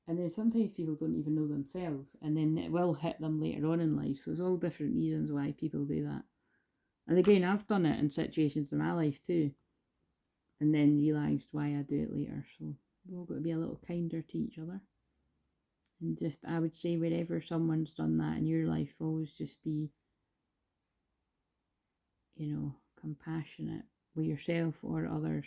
And then sometimes people don't even know themselves, and then it will hit them later on in life. So there's all different reasons why people do that. And again, I've done it in situations in my life too, and then realised why I do it later. So we've all got to be a little kinder to each other. And just, I would say, wherever someone's done that in your life, always just be, you know, compassionate with yourself or others.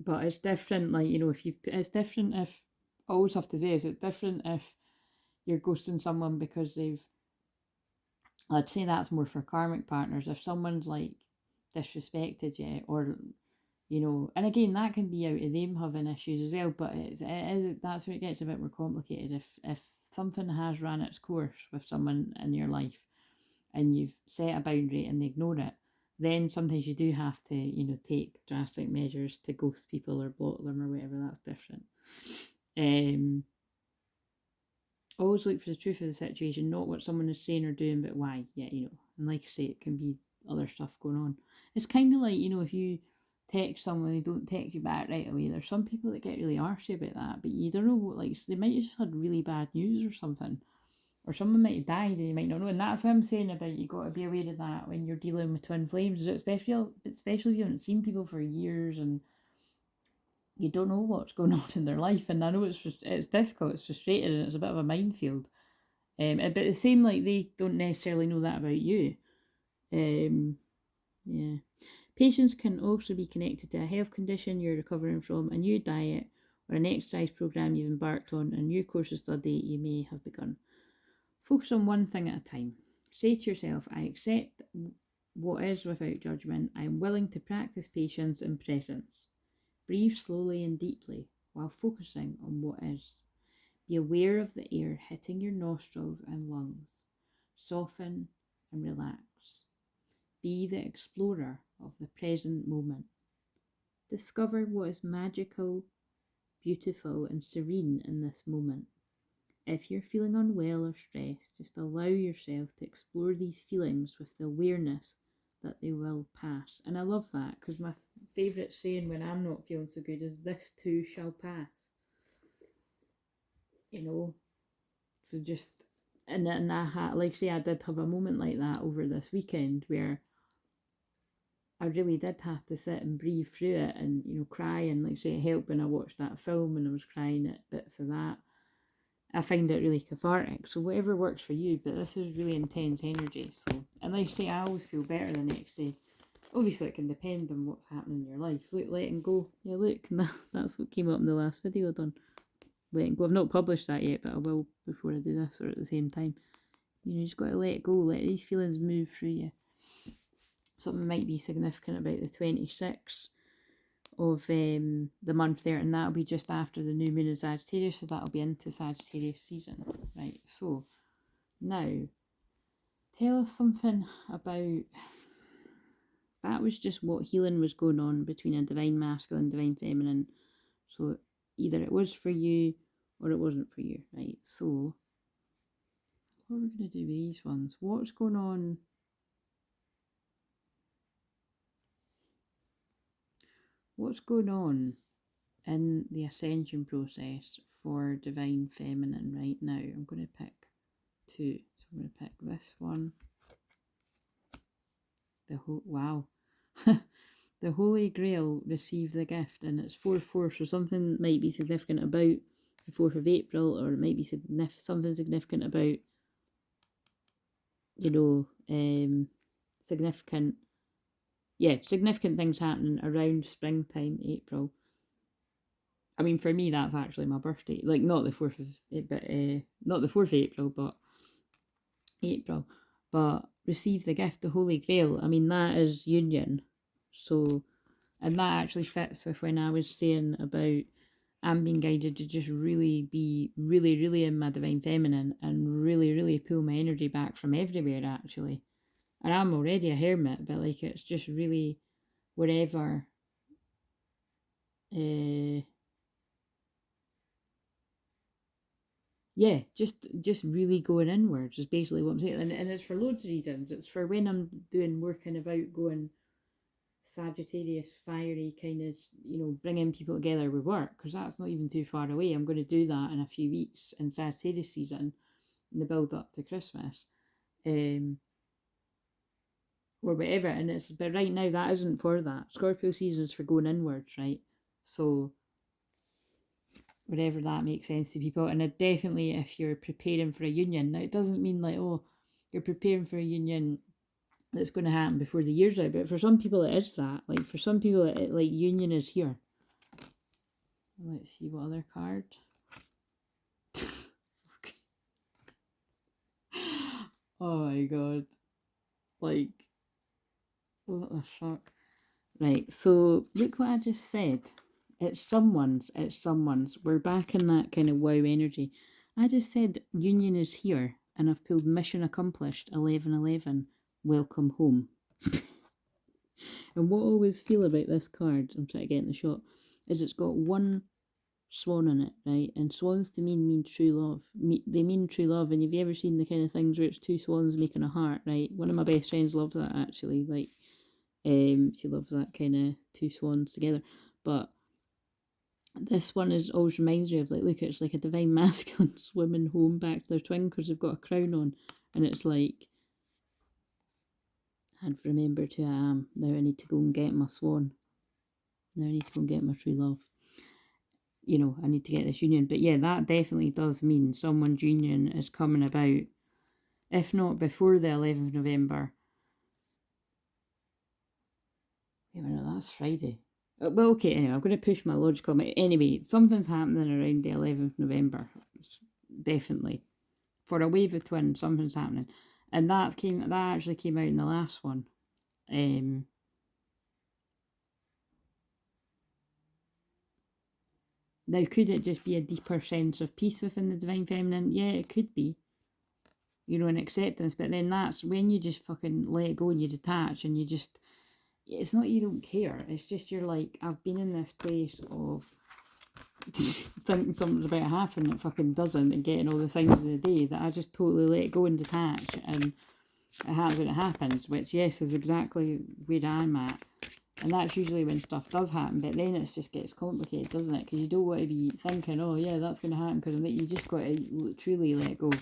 But it's different, like, you know, it's different if, I always have to say is, it's different if you're ghosting someone because I'd say that's more for karmic partners. If someone's like disrespected you, or, you know, and again, that can be out of them having issues as well, but that's where it gets a bit more complicated. If something has ran its course with someone in your life and you've set a boundary and they ignore it, then sometimes you do have to, you know, take drastic measures to ghost people or block them or whatever. That's different. Always look for the truth of the situation, not what someone is saying or doing, but why. Yeah, you know. And like I say, it can be other stuff going on. It's kind of like, you know, if you text someone and they don't text you back right away, there's some people that get really arsy about that, but you don't know what, like, so they might have just had really bad news or something. Or someone might have died and you might not know. And that's what I'm saying about, you got to be aware of that when you're dealing with twin flames, especially if you haven't seen people for years and you don't know what's going on in their life. And I know it's difficult, it's frustrating, and it's a bit of a minefield. But the same, like, they don't necessarily know that about you. Yeah. Patience can also be connected to a health condition you're recovering from, a new diet, or an exercise program you've embarked on, a new course of study you may have begun. Focus on one thing at a time. Say to yourself, I accept what is without judgment. I am willing to practice patience and presence. Breathe slowly and deeply while focusing on what is. Be aware of the air hitting your nostrils and lungs. Soften and relax. Be the explorer of the present moment. Discover what is magical, beautiful, and serene in this moment. If you're feeling unwell or stressed, just allow yourself to explore these feelings with the awareness that they will pass. And I love that, because my favourite saying when I'm not feeling so good is, this too shall pass. You know, so just, and I had, like say, I did have a moment like that over this weekend where I really did have to sit and breathe through it and, you know, cry, and like say it helped when I watched that film and I was crying at bits of that. I find it really cathartic. So whatever works for you, but this is really intense energy. So, and like I say, I always feel better the next day. Obviously it can depend on what's happening in your life. Look, letting go. Yeah, look, that's what came up in the last video done. Letting go. I've not published that yet, but I will before I do this, or at the same time. You know, you just got to let go, let these feelings move through you. Something might be significant about the 26th of the month there, and that'll be just after the new moon in Sagittarius, so that'll be into Sagittarius season. Right, so now tell us something about, that was just what healing was going on between a divine masculine, divine feminine. So either it was for you or it wasn't for you, right? So what are we going to do with these ones? What's going on? What's going on in the ascension process for divine feminine right now? I'm going to pick two. So I'm going to pick this one. Wow. The Holy Grail, receive the gift, and it's 4/4, so something might be significant about the 4th of April, or it might be something significant about, you know, significant things happening around springtime, April. I mean, for me, that's actually my birthday. Like, not the 4th of, not the 4th of April, but April. But receive the gift, the Holy Grail. I mean, that is union. So, and that actually fits with when I was saying about I'm being guided to just really be really, really in my divine feminine and really, really pull my energy back from everywhere, actually. And I'm already a hermit, but like, it's just really wherever, yeah, just really going inwards is basically what I'm saying. And it's for loads of reasons. It's for when I'm doing more kind of outgoing Sagittarius, fiery kind of, you know, bringing people together with work, because that's not even too far away. I'm going to do that in a few weeks in Sagittarius season, in the build up to Christmas, or whatever. And it's, but right now that isn't for that. Scorpio season is for going inwards, right? So whatever that makes sense to people. And definitely if you're preparing for a union, now it doesn't mean like, oh, you're preparing for a union that's going to happen before the year's out, but for some people it is that. Like, for some people it like union is here. Let's see what other card. Okay. Oh my god, like, what the fuck. Right, so look what I just said. It's someone's. We're back in that kind of wow energy. I just said union is here, and I've pulled mission accomplished, 1111, welcome home. And what I always feel about this card, I'm trying to get in the shot, is it's got one swan in it, right? And swans to me mean true love. They mean true love. And have you ever seen the kind of things where it's two swans making a heart, right? One of my best friends loves that, actually. Like, she loves that kind of two swans together. But this one is always reminds me of, like, look, it's like a divine masculine swimming home back to their twin because they've got a crown on, and it's like, I've remembered who I am. Now I need to go and get my swan. Now I need to go and get my true love. You know, I need to get this union. But yeah, that definitely does mean someone's union is coming about, if not before the 11th of November. Wait a minute, that's Friday. Well, okay, anyway, I'm going to push my logical. Anyway, something's happening around the 11th of November. Definitely. For a wave of twins, something's happening. And that actually came out in the last one. Now, could it just be a deeper sense of peace within the divine feminine? Yeah, it could be. You know, an acceptance. But then that's when you just fucking let go and you detach and you just, it's not you don't care. It's just you're like, I've been in this place of thinking something's about to happen and it fucking doesn't, and getting all the signs of the day, that I just totally let go and detach, and it happens when it happens, which, yes, is exactly where I'm at. And that's usually when stuff does happen, but then it just gets complicated, doesn't it? Because you don't want to be thinking, oh yeah, that's going to happen, because you just got to truly let go.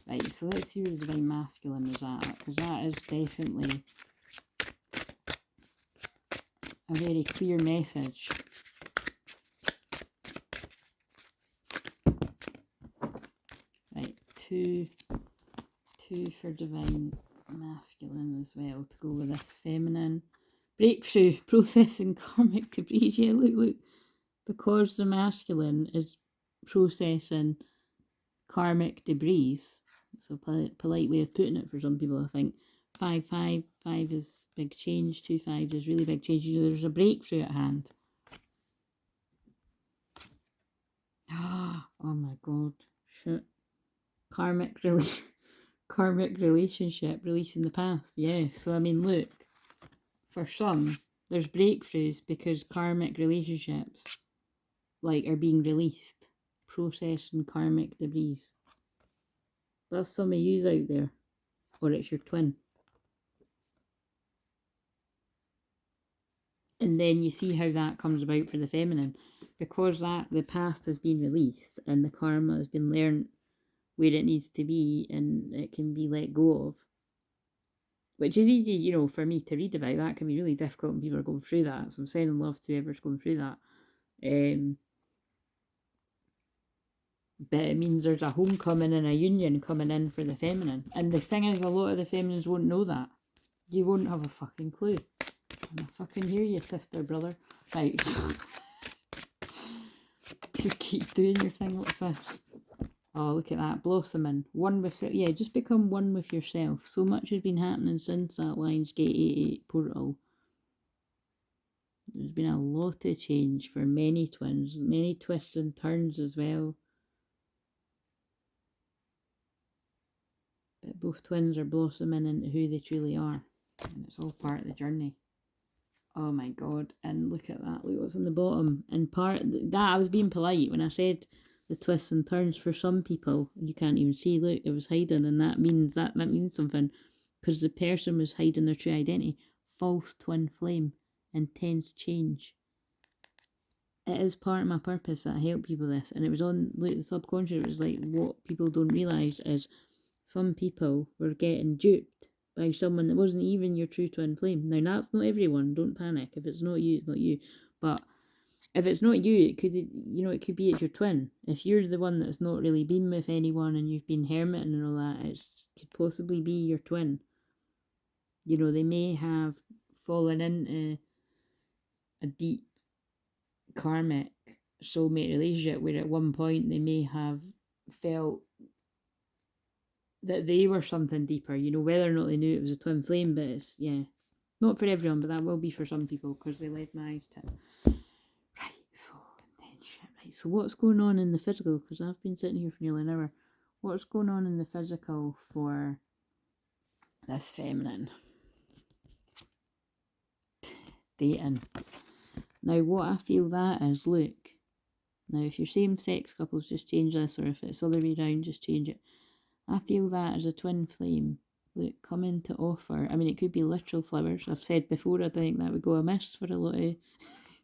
Right, so let's see where the divine masculine is at, because that is definitely a very clear message. Right, two for divine masculine as well to go with this feminine. Breakthrough, processing karmic debris. Yeah, look. Because the masculine is processing karmic debris. It's a polite way of putting it for some people, I think. 5 is big change. 2 5 is really big change. There's a breakthrough at hand. Oh my god. Shit. Karmic relationship, releasing the past. Yeah, so I mean, look, for some, there's breakthroughs because karmic relationships, like, are being released. Processing karmic debris. That's some of yous out there. Or it's your twin. And then you see how that comes about for the feminine. Because the past has been released and the karma has been learned where it needs to be and it can be let go of. Which is easy, you know, for me to read about. That can be really difficult when people are going through that. So I'm sending love to whoever's going through that. But it means there's a homecoming and a union coming in for the feminine. And the thing is, a lot of the feminines won't know that. You won't have a fucking clue. I fucking hear you, sister, brother. Right, so just keep doing your thing. What's this? Oh, look at that, blossoming. One with it. Yeah, just become one with yourself. So much has been happening since that Lionsgate 88 portal. There's been a lot of change for many twins, many twists and turns as well. But both twins are blossoming into who they truly are. And it's all part of the journey. Oh my god, and look at that, look what's on the bottom. And that, I was being polite when I said the twists and turns for some people. You can't even see, look, it was hiding, and that means something. Because the person was hiding their true identity. False twin flame. Intense change. It is part of my purpose that I help people with this. And it was on, like, the subconscious, it was like, what people don't realise is some people were getting duped by someone that wasn't even your true twin flame. Now, that's not everyone. Don't panic. If it's not you, it's not you. But if it's not you, it could, you know, it could be it's your twin. If you're the one that's not really been with anyone and you've been hermiting and all that, it could possibly be your twin. You know, they may have fallen into a deep karmic soulmate relationship where at one point they may have felt that they were something deeper, you know, whether or not they knew it was a twin flame. But it's, yeah, not for everyone, but that will be for some people because they led my eyes to it. Right, so intention. Right, so what's going on in the physical? Because I've been sitting here for nearly an hour. What's going on in the physical for this feminine? Dating. Now, what I feel that is, look. Now, if you're same-sex couples, just change this, or if it's the other way around, just change it. I feel that as a twin flame, look, coming to offer. I mean, it could be literal flowers. I've said before, I think that would go amiss for a lot of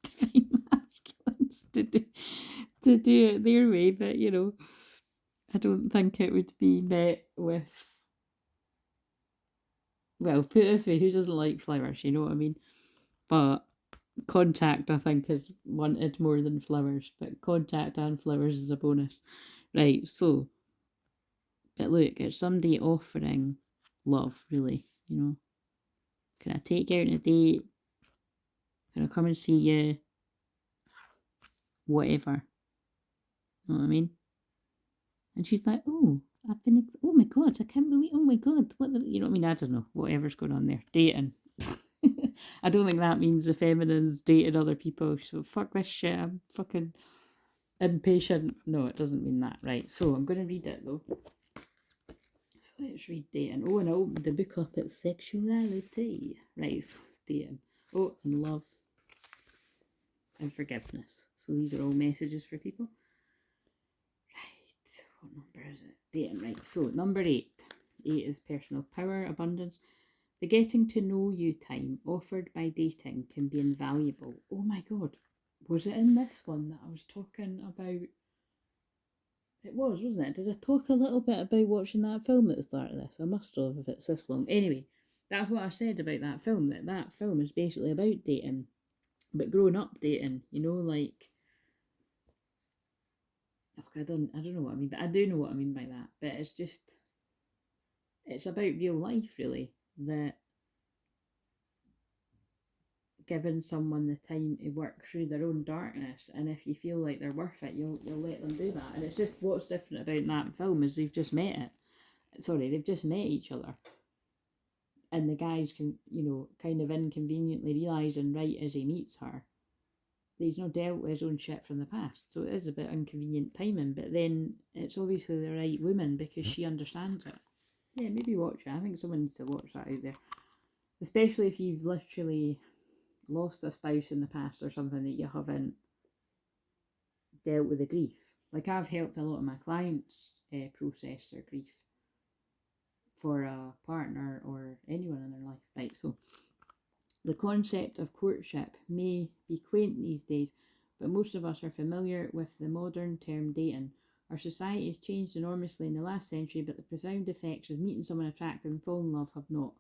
divine masculines to do it their way, but, you know, I don't think it would be met with, well, put it this way, who doesn't like flowers, you know what I mean? But contact, I think, is wanted more than flowers, but contact and flowers is a bonus. Right, so, but look, it's somebody offering love, really, you know. Can I take you out on a date? Can I come and see you? Whatever. You know what I mean? And she's like, oh my god, I can't believe, oh my god, you know what I mean? I don't know, whatever's going on there. Dating. I don't think that means the feminines dated other people, so fuck this shit, I'm fucking impatient. No, it doesn't mean that. Right, so I'm going to read it though. So let's read dating. Oh, and I opened the book up, it's sexuality. Right, so dating. Oh, and love. And forgiveness. So these are all messages for people. Right, what number is it? Dating, right. So number 8. 8 is personal power, abundance. The getting to know you time offered by dating can be invaluable. Oh my god. Was it in this one that I was talking about? It was, wasn't it? Did I talk a little bit about watching that film at the start of this? I must have, if it's this long. Anyway, that's what I said about that film, that film is basically about dating. But growing up dating, you know, like, I don't know what I mean, but I do know what I mean by that. But it's just, it's about real life, really, that giving someone the time to work through their own darkness, and if you feel like they're worth it, you'll let them do that. And it's just, what's different about that film is they've just met each other, and the guy's can, you know, kind of inconveniently realising right as he meets her that he's not dealt with his own shit from the past, so it is a bit inconvenient timing, but then it's obviously the right woman because she understands it. Yeah, maybe watch it. I think someone needs to watch that out there, especially if you've literally lost a spouse in the past or something that you haven't dealt with the grief. Like, I've helped a lot of my clients process their grief for a partner or anyone in their life, right? So the concept of courtship may be quaint these days, but most of us are familiar with the modern term dating. Our society has changed enormously in the last century, but the profound effects of meeting someone attractive and falling in love have not.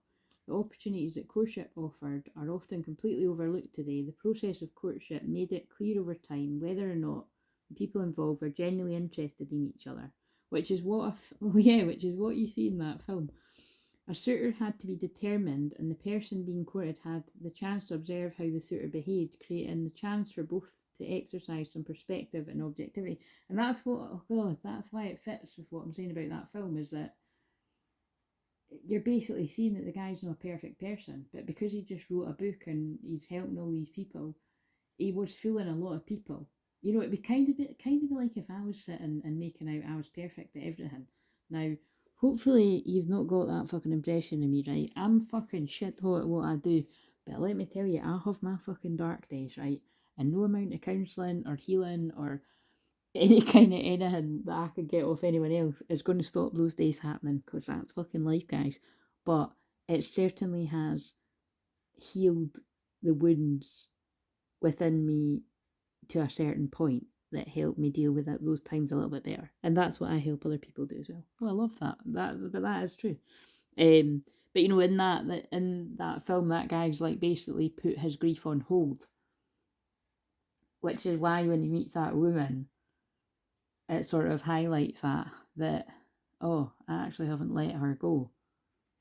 The opportunities that courtship offered are often completely overlooked today. The process of courtship made it clear over time whether or not the people involved were genuinely interested in each other, which is what which is what you see in that film. A suitor had to be determined, and the person being courted had the chance to observe how the suitor behaved, creating the chance for both to exercise some perspective and objectivity. And that's what, oh God, that's why it fits with what I'm saying about that film, is that you're basically seeing that the guy's not a perfect person, but because he just wrote a book and he's helping all these people, he was fooling a lot of people. You know, it'd be kind of like if I was sitting and making out I was perfect at everything. Now, hopefully you've not got that fucking impression of me, right? I'm fucking shit hot at what I do, but let me tell you, I have my fucking dark days, right? And no amount of counselling or healing or any kind of anything that I could get off anyone else is going to stop those days happening, because that's fucking life, guys. But it certainly has healed the wounds within me to a certain point that helped me deal with those times a little bit better, and that's what I help other people do as well. Well, I love that. But that is true. But you know, in that film, that guy's like basically put his grief on hold, which is why when he meets that woman, it sort of highlights that oh, I actually haven't let her go.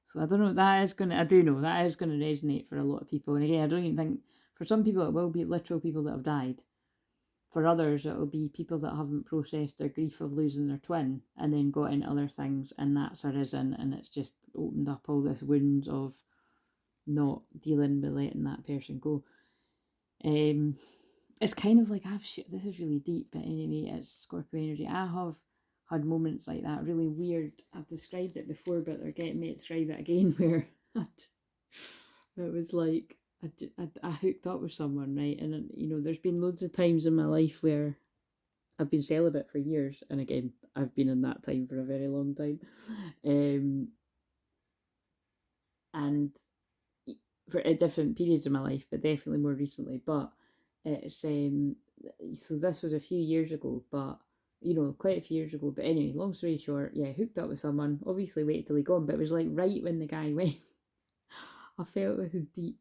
So I don't know. I do know that is gonna resonate for a lot of people. And again, I don't even think, for some people it will be literal people that have died. For others, it'll be people that haven't processed their grief of losing their twin and then got into other things, and that's arisen, and it's just opened up all this wounds of not dealing with letting that person go. It's kind of like this is really deep, but anyway, it's Scorpio energy. I have had moments like that, really weird. I've described it before, but they're getting me to describe it again, where it was like I hooked up with someone, right? And you know, there's been loads of times in my life where I've been celibate for years, and again, I've been in that time for a very long time, and for at different periods of my life, but definitely more recently. But it's so this was a few years ago, but you know, quite a few years ago. But anyway, long story short, yeah, hooked up with someone. Obviously, waited till he gone, but it was like right when the guy went, I felt like a deep.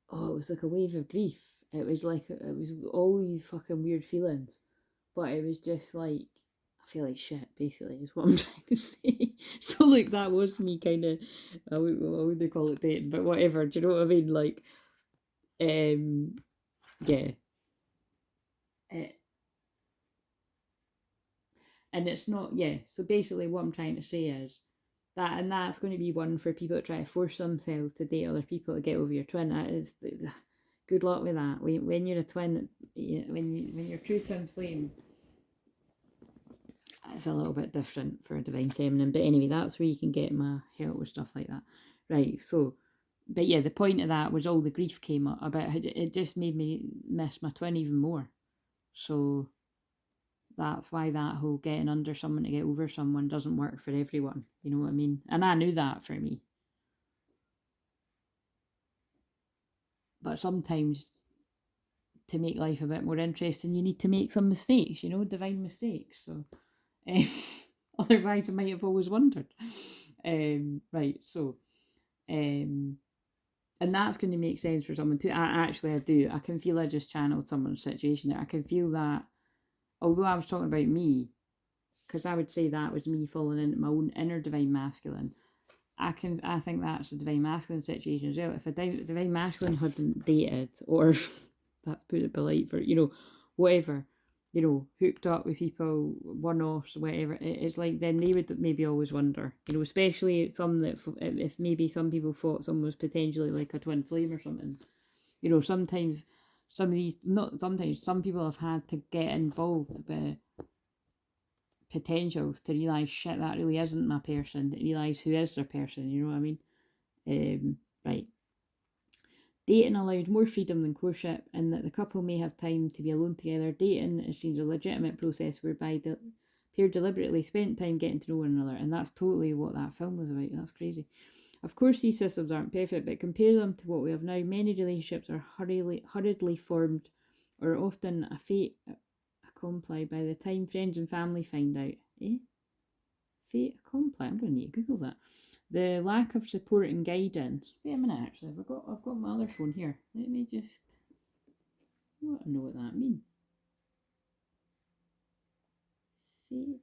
Oh, it was like a wave of grief. It was like it was all these fucking weird feelings, but it was just like I feel like shit. Basically, is what I'm trying to say. So like that was me kind of. I would they call it dating, but whatever. Do you know what I mean? Like, yeah. It, and it's not, yeah. So basically, what I'm trying to say is that, and that's going to be one for people that try to force themselves to date other people to get over your twin. That is good luck with that. When you're a twin, when you're true twin flame, it's a little bit different for a divine feminine. But anyway, that's where you can get my help with stuff like that, right? So, but yeah, the point of that was all the grief came up about how it just made me miss my twin even more. So that's why that whole getting under someone to get over someone doesn't work for everyone. You know what I mean? And I knew that for me. But sometimes to make life a bit more interesting, you need to make some mistakes, you know, divine mistakes. So otherwise I might have always wondered. Right, so And that's going to make sense for someone too. I do. I can feel I just channeled someone's situation there. I can feel that, although I was talking about me, because I would say that was me falling into my own inner divine masculine. I think that's a divine masculine situation as well. If a divine masculine hadn't dated, or that's put it polite, for whatever, hooked up with people, one-offs, whatever, it's like then they would maybe always wonder, especially some that, if maybe some people thought someone was potentially like a twin flame or something. Sometimes some people have had to get involved with potentials to realise, shit, that really isn't my person, to realise who is their person, you know what I mean? Right. Dating allowed more freedom than courtship, and that the couple may have time to be alone together. Dating is seen as a legitimate process whereby the pair deliberately spent time getting to know one another, and that's totally what that film was about. That's crazy. Of course, these systems aren't perfect, but compare them to what we have now. Many relationships are hurriedly formed, or often a fait accompli by the time friends and family find out. Fait accompli? I'm going to need to Google that. The lack of support and guidance. Wait a minute, actually, I've got my other phone here. Let me just. I want to know what that means. Fate.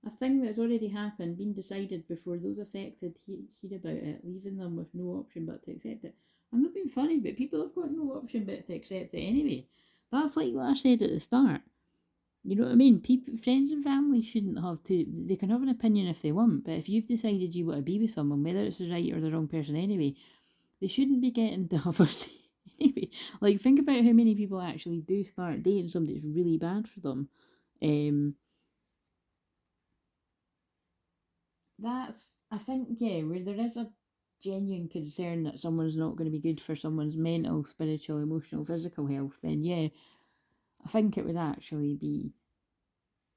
A thing that's already happened, been decided before those affected hear about it, leaving them with no option but to accept it. I'm not being funny, but people have got no option but to accept it anyway. That's like what I said at the start. You know what I mean? People, friends and family shouldn't have to. They can have an opinion if they want, but if you've decided you want to be with someone, whether it's the right or the wrong person anyway, they shouldn't be getting to have a say anyway. Like, think about how many people actually do start dating somebody that's really bad for them. That's, I think, yeah, where there is a genuine concern that someone's not going to be good for someone's mental, spiritual, emotional, physical health, then yeah, I think it would actually be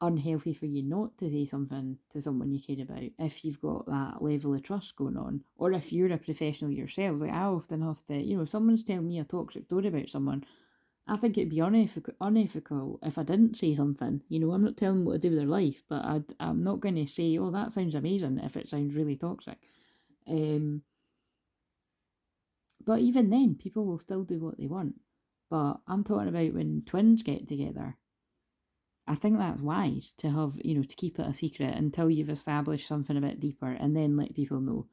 unhealthy for you not to say something to someone you care about if you've got that level of trust going on, or if you're a professional yourself. Like, I often have to, if someone's telling me a toxic story about someone, I think it'd be unethical if I didn't say something. I'm not telling them what to do with their life, but I'm not going to say, oh, that sounds amazing, if it sounds really toxic. But even then, people will still do what they want. But I'm talking about when twins get together. I think that's wise to have, to keep it a secret until you've established something a bit deeper, and then let people know.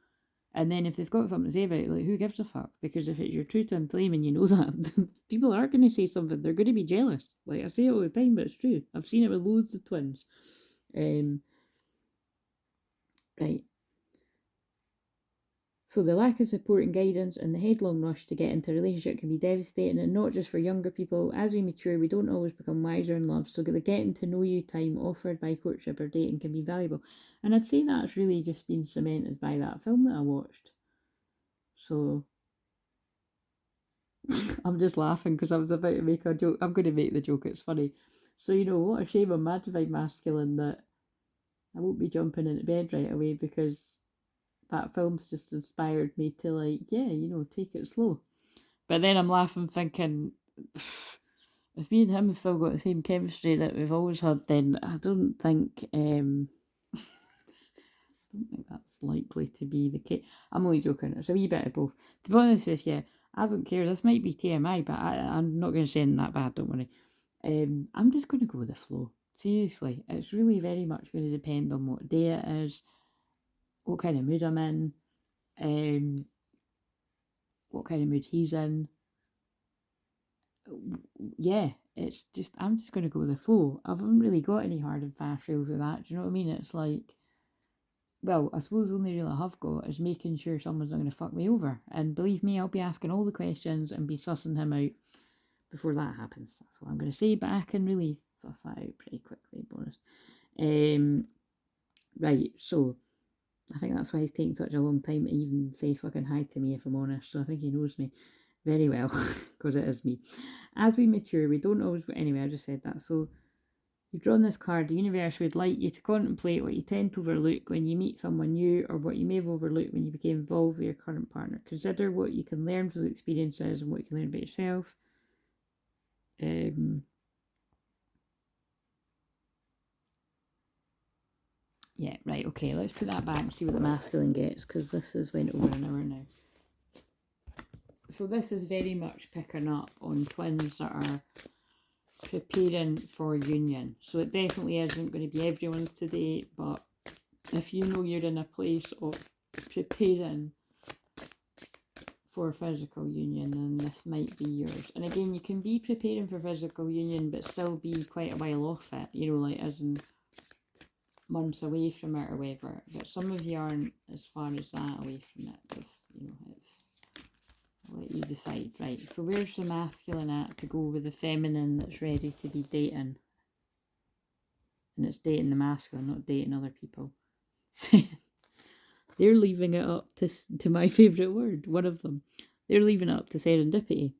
And then if they've got something to say about it, like, who gives a fuck? Because if it's your true twin flame and you know that, people are going to say something. They're going to be jealous. Like, I say it all the time, but it's true. I've seen it with loads of twins. Right. So the lack of support and guidance and the headlong rush to get into a relationship can be devastating, and not just for younger people. As we mature, we don't always become wiser in love, so the getting to know you time offered by courtship or dating can be valuable. And I'd say that's really just been cemented by that film that I watched. So I'm just laughing because I was about to make a joke. I'm going to make the joke, it's funny. So, what a shame I'm mad divine masculine that I won't be jumping into bed right away, because that film's just inspired me to, like, yeah, take it slow. But then I'm laughing thinking, if me and him have still got the same chemistry that we've always had, then I don't think that's likely to be the case. I'm only joking. It's a wee bit of both. To be honest with you, I don't care. This might be TMI, but I'm not going to say anything that bad, don't worry. I'm just going to go with the flow. Seriously, it's really very much going to depend on what day it is, what kind of mood I'm in, what kind of mood he's in. Yeah, it's just, I'm just going to go with the flow. I haven't really got any hard and fast rules with that. Do you know what I mean? It's like, well, I suppose the only rule I have got is making sure someone's not going to fuck me over. And believe me, I'll be asking all the questions and be sussing him out before that happens. That's what I'm going to say, but I can really suss that out pretty quickly, bonus. Right, so I think that's why he's taking such a long time to even say fucking hi to me, if I'm honest. So I think he knows me very well, because it is me. As we mature, we don't always... Anyway, I just said that. So you've drawn this card. The universe would like you to contemplate what you tend to overlook when you meet someone new, or what you may have overlooked when you became involved with your current partner. Consider what you can learn from the experiences and what you can learn about yourself. Yeah, right, okay, let's put that back and see what the masculine gets, because this has went over an hour now. So this is very much picking up on twins that are preparing for union. So it definitely isn't going to be everyone's today, but if you know you're in a place of preparing for physical union, then this might be yours. And again, you can be preparing for physical union but still be quite a while off it, you know, like as in months away from it or whatever. But some of you aren't as far as that away from it, because, you know, it's, I'll let you decide. Right, so where's the masculine at to go with the feminine that's ready to be dating? And it's dating the masculine, not dating other people. They're leaving it up to my favourite word, one of them. They're leaving it up to serendipity.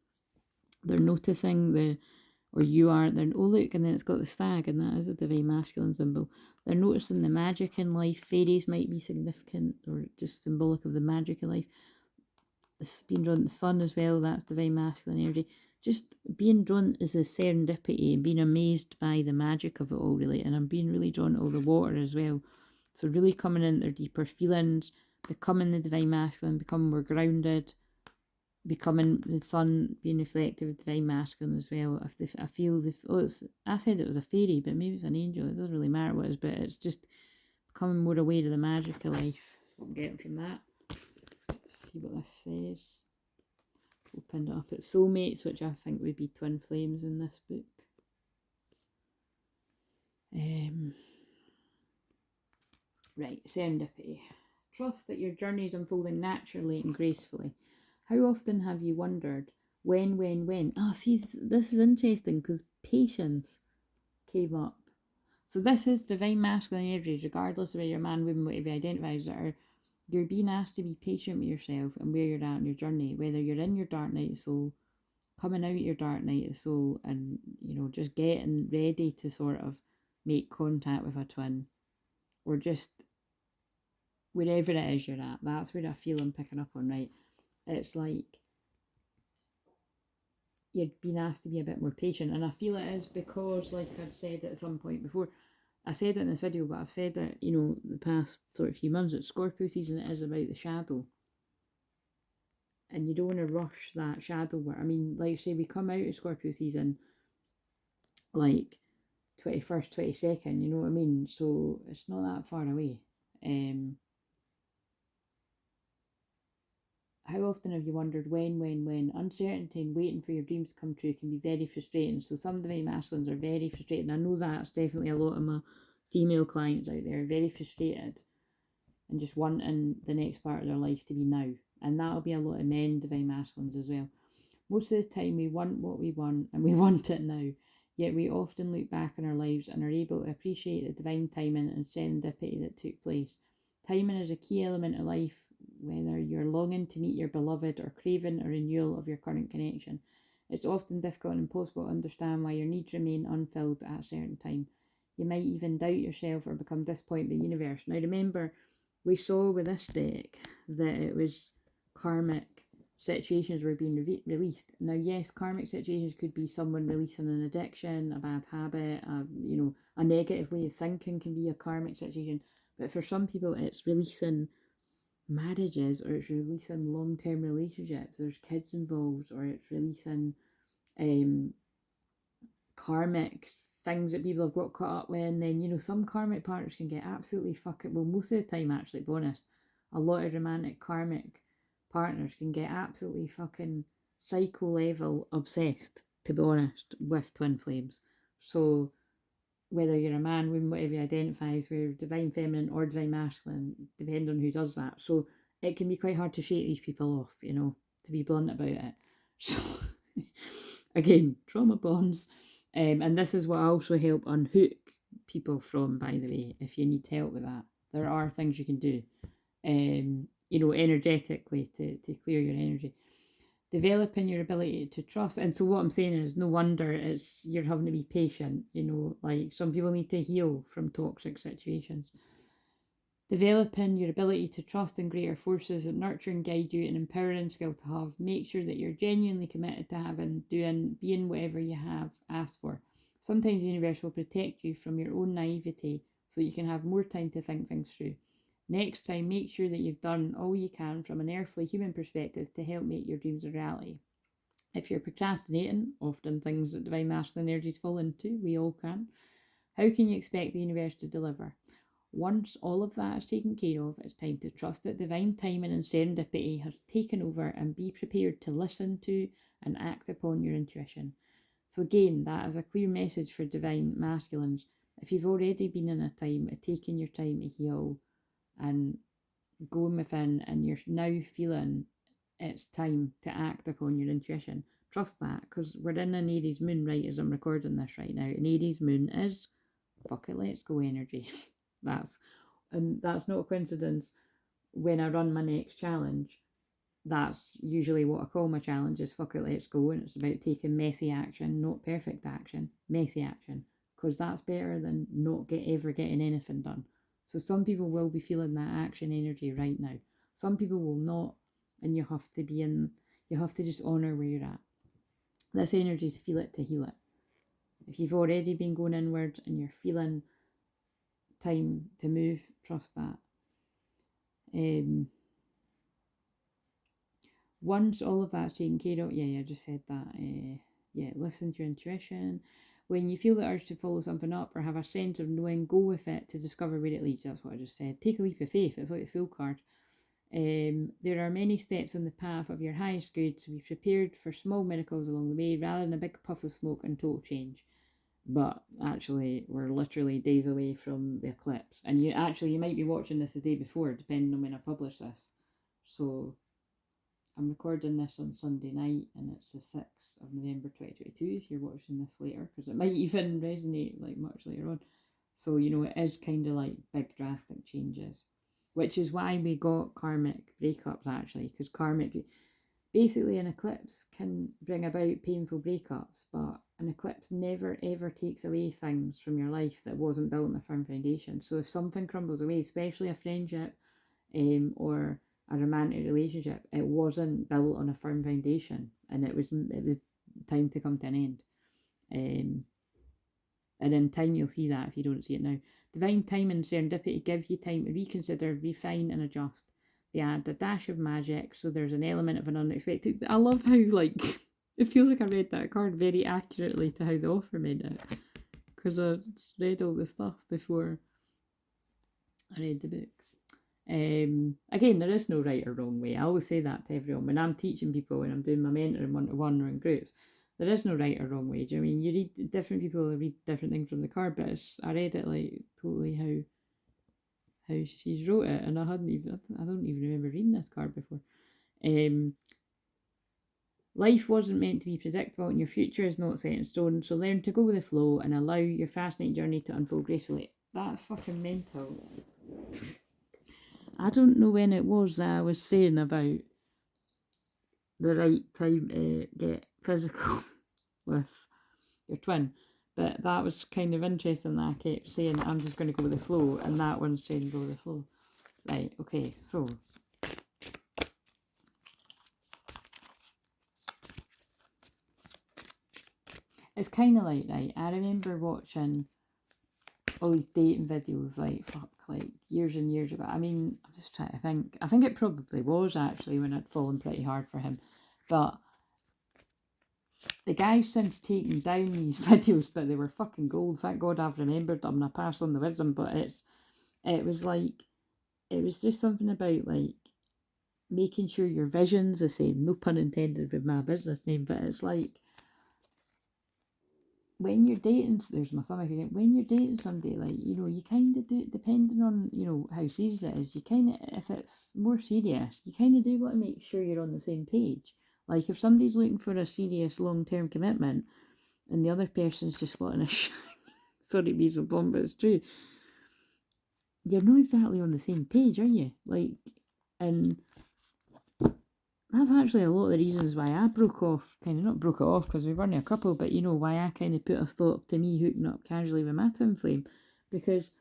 They're noticing or you are, oh look, and then it's got the stag, and that is a divine masculine symbol. They're noticing the magic in life. Fairies might be significant or just symbolic of the magic in life. It's being drawn to the sun as well, that's divine masculine energy. Just being drawn is a serendipity and being amazed by the magic of it all, really. And I'm being really drawn to all the water as well. So really coming into their deeper feelings, becoming the divine masculine, becoming more grounded, becoming the sun being reflective of divine masculine as well. I feel I said it was a fairy, but maybe it's an angel. It doesn't really matter what it is, but it's just becoming more aware of the magic of life. That's what I'm getting from that. Let's see what this says. Opened it up at soulmates, which I think would be twin flames in this book. Right, serendipity. Trust that your journey is unfolding naturally and gracefully. How often have you wondered when? Ah, see, this is interesting because patience came up. So this is divine masculine energies, regardless of whether you're man, woman, whatever you identify as, you're being asked to be patient with yourself and where you're at on your journey, whether you're in your dark night of soul, coming out your dark night of soul, and, you know, just getting ready to sort of make contact with a twin, or just wherever it is you're at. That's where I feel I'm picking up on, right? It's like you're being asked to be a bit more patient, and I feel it is because, like I'd said at some point before, I said it in this video, but I've said that, you know, the past sort of few months, that Scorpio season is about the shadow, and you don't want to rush that shadow work. I mean, like say we come out of Scorpio season like 21st, 22nd, you know what I mean? So it's not that far away. How often have you wondered when? Uncertainty and waiting for your dreams to come true can be very frustrating. So some divine masculines are very frustrated. I know that's definitely a lot of my female clients out there, very frustrated and just wanting the next part of their life to be now. And that'll be a lot of men divine masculines as well. Most of the time we want what we want and we want it now. Yet we often look back on our lives and are able to appreciate the divine timing and serendipity that took place. Timing is a key element of life, whether you're longing to meet your beloved or craving a renewal of your current connection. It's often difficult and impossible to understand why your needs remain unfilled at a certain time. You might even doubt yourself or become disappointed with the universe. Now remember, we saw with this deck that it was karmic situations were being released. Now, yes, karmic situations could be someone releasing an addiction, a bad habit, a negative way of thinking can be a karmic situation. But for some people, it's releasing marriages, or it's releasing long-term relationships. There's kids involved, or it's releasing karmic things that people have got caught up with. And then, you know, some karmic partners can get absolutely fucking, well, most of the time, actually, to be honest, a lot of romantic karmic partners can get absolutely fucking psycho level obsessed, to be honest, with twin flames. So whether you're a man, woman, whatever you identify as, whether divine feminine or divine masculine, depending on who does that. So it can be quite hard to shake these people off, you know, to be blunt about it. So again, trauma bonds. And this is what I also help unhook people from, by the way, if you need help with that. There are things you can do, you know, energetically to clear your energy. Developing your ability to trust. And so what I'm saying is, no wonder it's you're having to be patient, you know, like some people need to heal from toxic situations. Developing your ability to trust in greater forces that nurture and guide you, an empowering skill to have. Make sure that you're genuinely committed to being whatever you have asked for. Sometimes the universe will protect you from your own naivety so you can have more time to think things through. Next time, make sure that you've done all you can from an earthly human perspective to help make your dreams a reality. If you're procrastinating, often things that divine masculine energies fall into, we all can, how can you expect the universe to deliver? Once all of that is taken care of, it's time to trust that divine timing and serendipity has taken over and be prepared to listen to and act upon your intuition. So again, that is a clear message for divine masculines. If you've already been in a time of taking your time to heal and going within, and you're now feeling it's time to act upon your intuition, trust that, because we're in an Aries moon right as I'm recording this right now. An Aries moon is fuck it, let's go energy. that's not a coincidence. When I run my next challenge, that's usually what I call my challenge, is fuck it, let's go. And it's about taking messy action, not perfect action, messy action, because that's better than not ever getting anything done. So some people will be feeling that action energy right now. Some people will not, and you have to just honour where you're at. This energy is feel it to heal it. If you've already been going inward and you're feeling time to move, trust that. Once all of that's taken care of, I just said that. Listen to your intuition. When you feel the urge to follow something up or have a sense of knowing, go with it to discover where it leads. That's what I just said. Take a leap of faith. It's like the Fool card. There are many steps on the path of your highest good, so be prepared for small miracles along the way rather than a big puff of smoke and total change. But actually, we're literally days away from the eclipse. And you might be watching this the day before, depending on when I publish this. So I'm recording this on Sunday night, and it's the 6th of November 2022 if you're watching this later, because it might even resonate like much later on. So, it is kind of like big drastic changes, which is why we got karmic breakups actually, because basically an eclipse can bring about painful breakups, but an eclipse never ever takes away things from your life that wasn't built on a firm foundation. So if something crumbles away, especially a friendship or a romantic relationship, it wasn't built on a firm foundation, and it was time to come to an end. And in time you'll see that if you don't see it now. Divine time and serendipity give you time to reconsider, refine and adjust. They add a dash of magic, so there's an element of an unexpected. I love how it feels like I read that card very accurately to how the author made it, because I read all the stuff before I read the book. Again, there is no right or wrong way. I always say that to everyone when I'm teaching people, when I'm doing my mentoring one-to-one or in groups. There is no right or wrong way. Do you know what I mean? You read different people read different things from the card, but I read it like totally how she's wrote it, and I don't even remember reading this card before. Life wasn't meant to be predictable, and your future is not set in stone. So learn to go with the flow and allow your fascinating journey to unfold gracefully. That's fucking mental. I don't know when it was that I was saying about the right time to get physical with your twin, but that was kind of interesting that I kept saying I'm just going to go with the flow, and that one's saying go with the flow. Right, okay, so it's kind of like, right, I remember watching all these dating videos like years and years ago. I mean, I'm just trying to think. I think it probably was actually when I'd fallen pretty hard for him. But the guy's since taken down these videos, but they were fucking gold. Thank God I've remembered them and I passed on the wisdom. But it was just something about like making sure your vision's the same. No pun intended with my business name, but it's like, when you're dating, there's my stomach again. When you're dating somebody, like, you kind of do, depending on, how serious it is, you kind of, if it's more serious, you kind of do want to make sure you're on the same page. Like, if somebody's looking for a serious long-term commitment and the other person's just wanting a sorry, be so blunt, but it's true. You're not exactly on the same page, are you? Like, and that's actually a lot of the reasons why I broke off, not broke it off because we weren't a couple, but why I kind of put a stop to me hooking up casually with my twin flame, because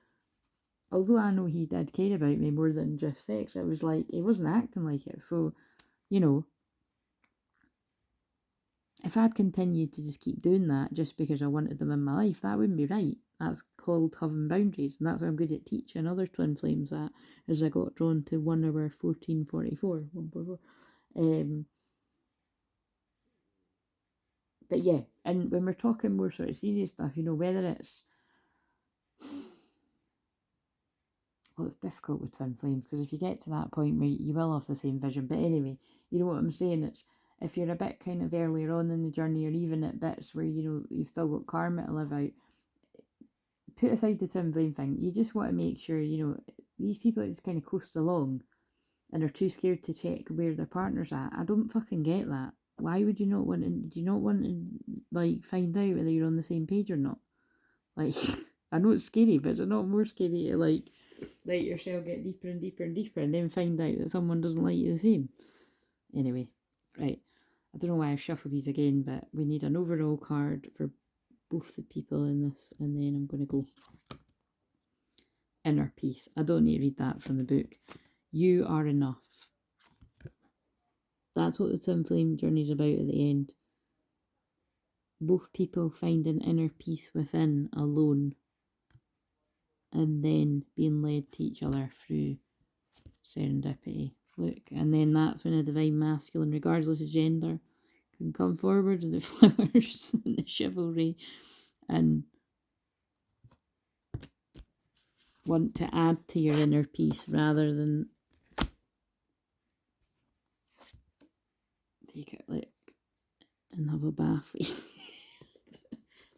although I know he did care about me more than just sex, it was like, he wasn't acting like it. So, if I'd continued to just keep doing that just because I wanted them in my life, that wouldn't be right. That's called having boundaries, and that's what I'm good at teaching other twin flames at, as I got drawn to 1 hour 14:44, 144. But yeah, and when we're talking more sort of serious stuff, you know, whether it's, well, it's difficult with twin flames, because if you get to that point where you will have the same vision, but anyway, you know what I'm saying, it's, if you're a bit kind of earlier on in the journey, or even at bits where, you know, you've still got karma to live out, put aside the twin flame thing. You just want to make sure, you know, these people that just kind of coast along and are too scared to check where their partner's at. I don't fucking get that. Why would you not want to, do you not want to, like, find out whether you're on the same page or not? Like, I know it's scary, but is it not more scary to, like, let yourself get deeper and deeper and deeper and then find out that someone doesn't like you the same? Anyway, right. I don't know why I shuffled these again, but we need an overall card for both the people in this, and then I'm going to go inner peace. I don't need to read that from the book. You are enough. That's what the twin flame journey is about at the end. Both people finding inner peace within alone, and then being led to each other through serendipity. Look, and then that's when a divine masculine, regardless of gender, can come forward with the flowers and the chivalry and want to add to your inner peace rather than take it like and have a bath.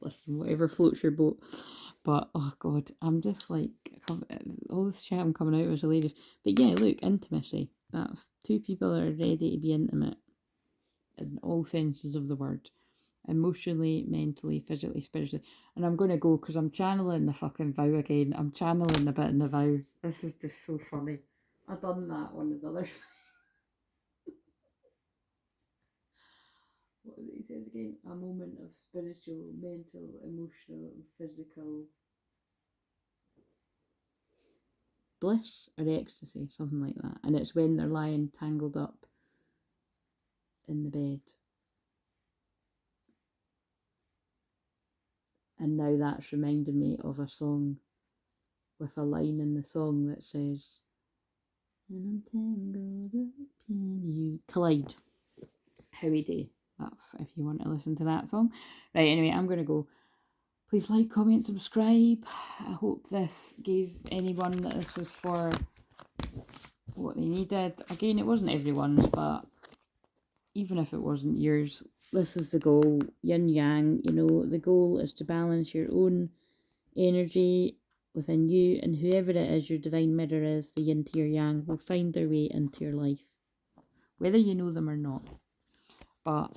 Listen, whatever floats your boat. But oh god, I'm just like, all this shit I'm coming out with is hilarious. But yeah, look, intimacy. That's two people that are ready to be intimate in all senses of the word. Emotionally, mentally, physically, spiritually. And I'm going to go because I'm channeling the fucking vow again. I'm channeling the bit in the vow. This is just so funny. I've done that one of the other. What was it he says again? A moment of spiritual, mental, emotional, and physical bliss or ecstasy, something like that. And it's when they're lying tangled up in the bed. And now that's reminded me of a song with a line in the song that says, and I'm tangled up in you. Collide. Howie Day. That's if you want to listen to that song. Right, anyway, I'm going to go. Please like, comment, subscribe. I hope this gave anyone that this was for what they needed. Again, it wasn't everyone's, but even if it wasn't yours, this is the goal. Yin yang, you know, the goal is to balance your own energy within you, and whoever it is your divine mirror is, the yin to your yang, will find their way into your life, whether you know them or not. But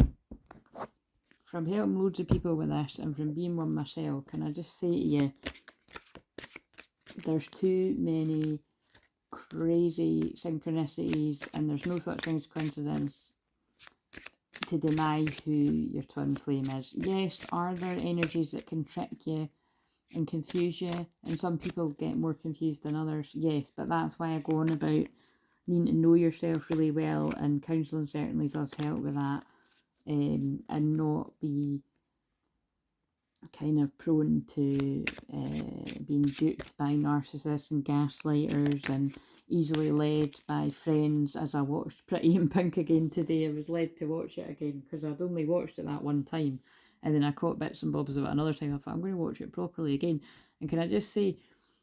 from helping loads of people with this and from being one myself, can I just say to you, there's too many crazy synchronicities and there's no such thing as coincidence to deny who your twin flame is. Yes, are there energies that can trick you and confuse you, and some people get more confused than others? Yes, but that's why I go on about needing to know yourself really well, and counselling certainly does help with that, and not be kind of prone to being duped by narcissists and gaslighters and easily led by friends. As I watched Pretty in Pink again today, I was led to watch it again because I'd only watched it that one time, and then I caught bits and bobs of it another time. I thought, I'm going to watch it properly again. And can I just say,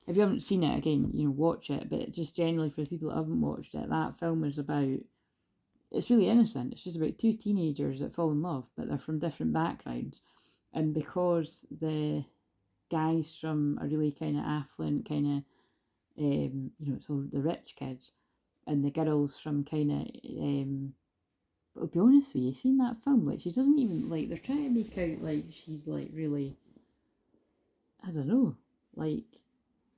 if you haven't seen it, again, you know, watch it, but just generally for the people that haven't watched it, that film is about, it's really innocent. It's just about two teenagers that fall in love, but they're from different backgrounds. And because the guys from a really kind of affluent kind of, you know, it's all the rich kids, and the girls from kind of, but I'll be honest with you, seen that film, like, she doesn't even, like, they're trying to make out like she's like really, I don't know, like,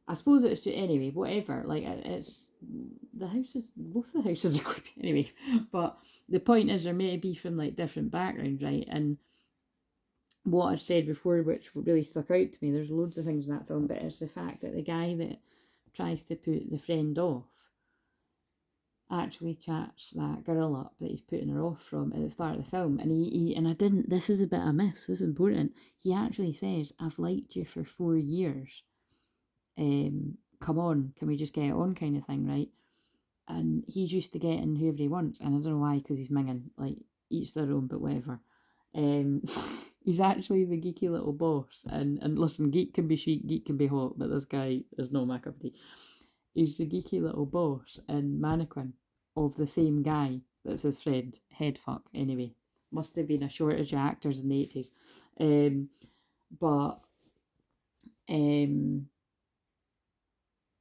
I suppose it's just, anyway, whatever, like, it's, the houses, both the houses are creepy anyway, but the point is they're meant to be from like different backgrounds, right? And what I'd said before, which really stuck out to me, there's loads of things in that film, but it's the fact that the guy that tries to put the friend off, actually chats that girl up that he's putting her off from at the start of the film, and and I didn't, this is a bit of a miss, this is important, he actually says, I've liked you for 4 years, come on, can we just get it on, kind of thing, right? And he's used to getting whoever he wants, and I don't know why, because he's minging, like, each their own, but whatever. He's actually the geeky little boss, and listen, geek can be chic, geek can be hot, but this guy is no my cup of tea. He's the geeky little boss and mannequin of the same guy that's his friend, headfuck, anyway. Must have been a shortage of actors in the 80s. But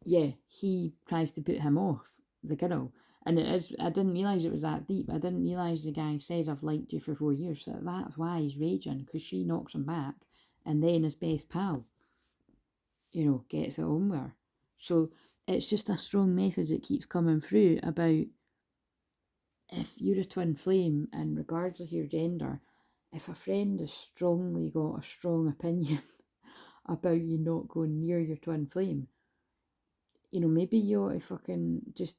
yeah, he tries to put him off, the girl. And it is, I didn't realise it was that deep. I didn't realise the guy says, I've liked you for 4 years. So that's why he's raging, because she knocks him back. And then his best pal, gets it on with her. So it's just a strong message that keeps coming through about, if you're a twin flame, and regardless of your gender, if a friend has strongly got a strong opinion about you not going near your twin flame, maybe you ought to fucking just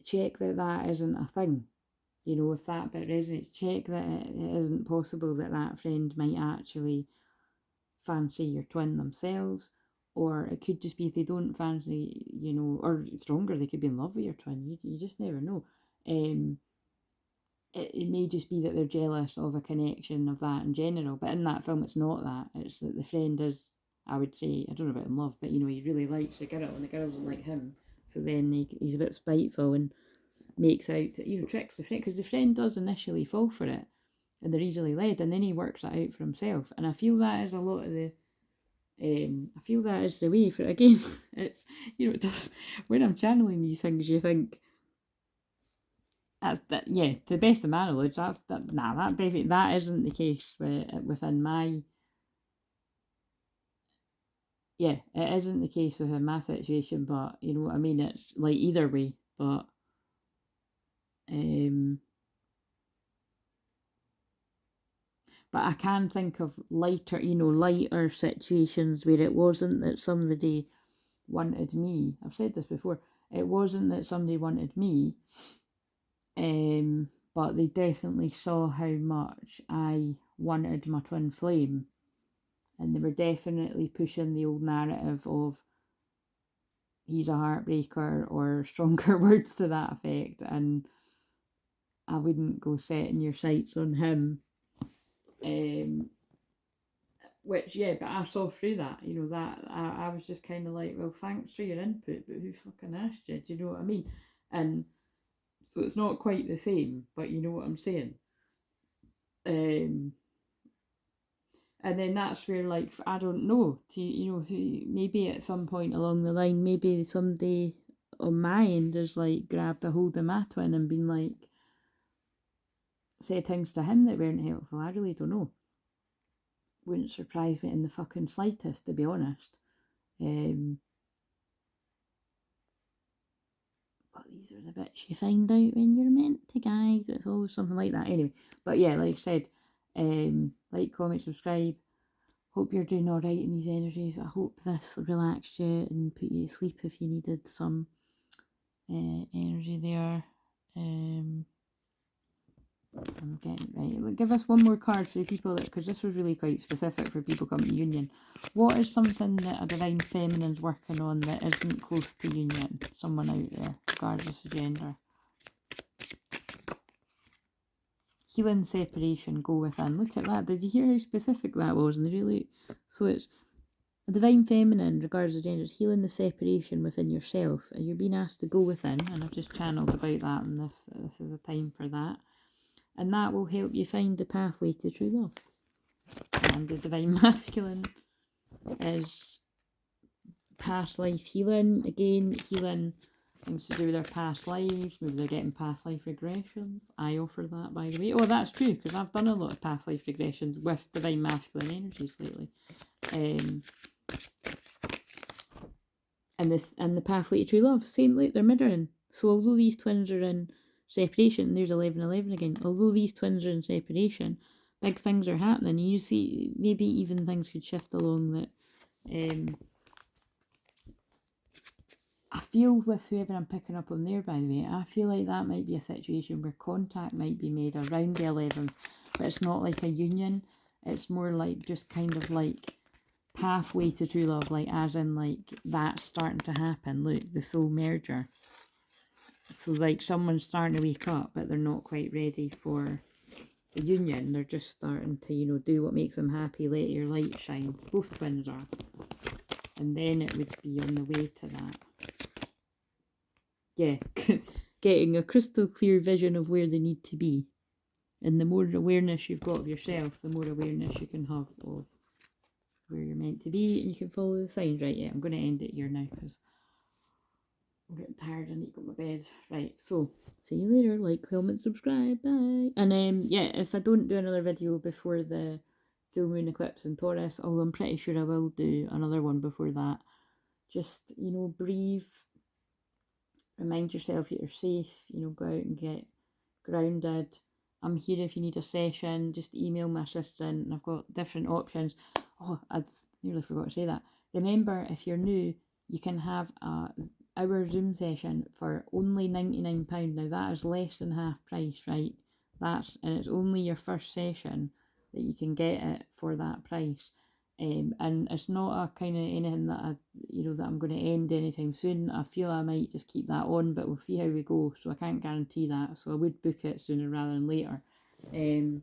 check that isn't a thing. If that bit resonates, check that it isn't possible that friend might actually fancy your twin themselves, or it could just be they don't fancy, or stronger, they could be in love with your twin. You just never know. It may just be that they're jealous of a connection of that in general, but in that film it's not that. It's that the friend is, I would say, I don't know about in love, but he really likes the girl and the girl doesn't like him, so then he's a bit spiteful and makes out, tricks the friend, because the friend does initially fall for it and they're easily led, and then he works that out for himself. And I feel that is a lot of the I feel that is the way for, again, it's, it does, when I'm channeling these things, you think, that's that, yeah, to the best of my knowledge, that definitely, that isn't the case within my, yeah, it isn't the case within my situation, but you know what I mean, it's like either way, but I can think of lighter situations where it wasn't that somebody wanted me. I've said this before. It wasn't that somebody wanted me, but they definitely saw how much I wanted my twin flame, and they were definitely pushing the old narrative of he's a heartbreaker or stronger words to that effect, and I wouldn't go setting your sights on him. Which, yeah, but I saw through that, that I was just kind of like, well, thanks for your input, but who fucking asked you? Do you know what I mean? And so it's not quite the same, but you know what I'm saying. And then that's where, like, I don't know, maybe at some point along the line, maybe somebody on my end has, like, grabbed a hold of my twin and been like, said things to him that weren't helpful. I really don't know. Wouldn't surprise me in the fucking slightest, to be honest. But these are the bits you find out when you're meant to, guys. It's always something like that. Anyway, but yeah, like I said, like, comment, subscribe. Hope you're doing all right in these energies. I hope this relaxed you and put you to sleep if you needed some energy there. I'm getting right. Give us one more card for the people that, because this was really quite specific for people coming to union. What is something that a divine feminine's working on that isn't close to union? Someone out there, regardless of gender. Healing separation, go within. Look at that. Did you hear how specific that was? And really, so it's a divine feminine, regardless of gender, is healing the separation within yourself. And you're being asked to go within, and I've just channeled about that, and this is a time for that. And that will help you find the pathway to true love. And the divine masculine is past life healing. Again, healing things to do with their past lives. Maybe they're getting past life regressions. I offer that, by the way. Oh, that's true, because I've done a lot of past life regressions with divine masculine energies lately. And the pathway to true love, same, like they're mirroring. So although these twins are in separation, there's 11-11 again. Although these twins are in separation, big things are happening. You see, maybe even things could shift along that. I feel with whoever I'm picking up on there, by the way, I feel like that might be a situation where contact might be made around the 11th, but it's not like a union. It's more like just kind of like pathway to true love, like as in like that's starting to happen. Look, the soul merger. So like someone's starting to wake up, but they're not quite ready for the union. They're just starting to, you know, do what makes them happy. Let your light shine. Both twins are. And then it would be on the way to that. Yeah, getting a crystal clear vision of where they need to be. And the more awareness you've got of yourself, the more awareness you can have of where you're meant to be, and you can follow the signs. Right, yeah, I'm going to end it here now because I'm getting tired. I need to go to my bed. Right, so see you later. Like, comment, subscribe, bye. And yeah, if I don't do another video before the full moon eclipse in Taurus, although I'm pretty sure I will do another one before that, just, you know, breathe. Remind yourself that you're safe, you know, go out and get grounded. I'm here if you need a session. Just email my assistant, and I've got different options. Oh, I nearly forgot to say that. Remember, if you're new, you can have our Zoom session for only £99. Now that is less than half price, right? And it's only your first session that you can get it for that price. And it's not a kind of anything that that I'm going to end anytime soon. I feel I might just keep that on, but we'll see how we go. So I can't guarantee that. So I would book it sooner rather than later. And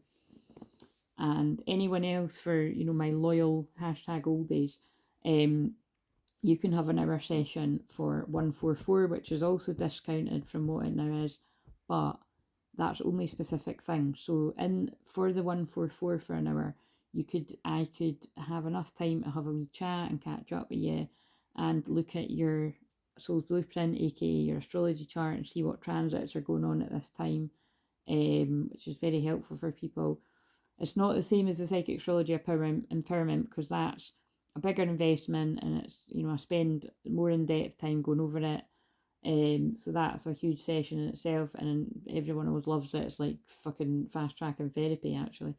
anyone else, for my loyal #oldies, you can have an hour session for 144, which is also discounted from what it now is, but that's only specific things. So for the 144 for an hour, I could have enough time to have a wee chat and catch up with you and look at your soul's blueprint, aka your astrology chart, and see what transits are going on at this time, which is very helpful for people. It's not the same as the psychic astrology empowerment because that's a bigger investment, and it's, I spend more in-depth time going over it. So that's a huge session in itself, and everyone always loves it. It's like fucking fast tracking therapy, actually.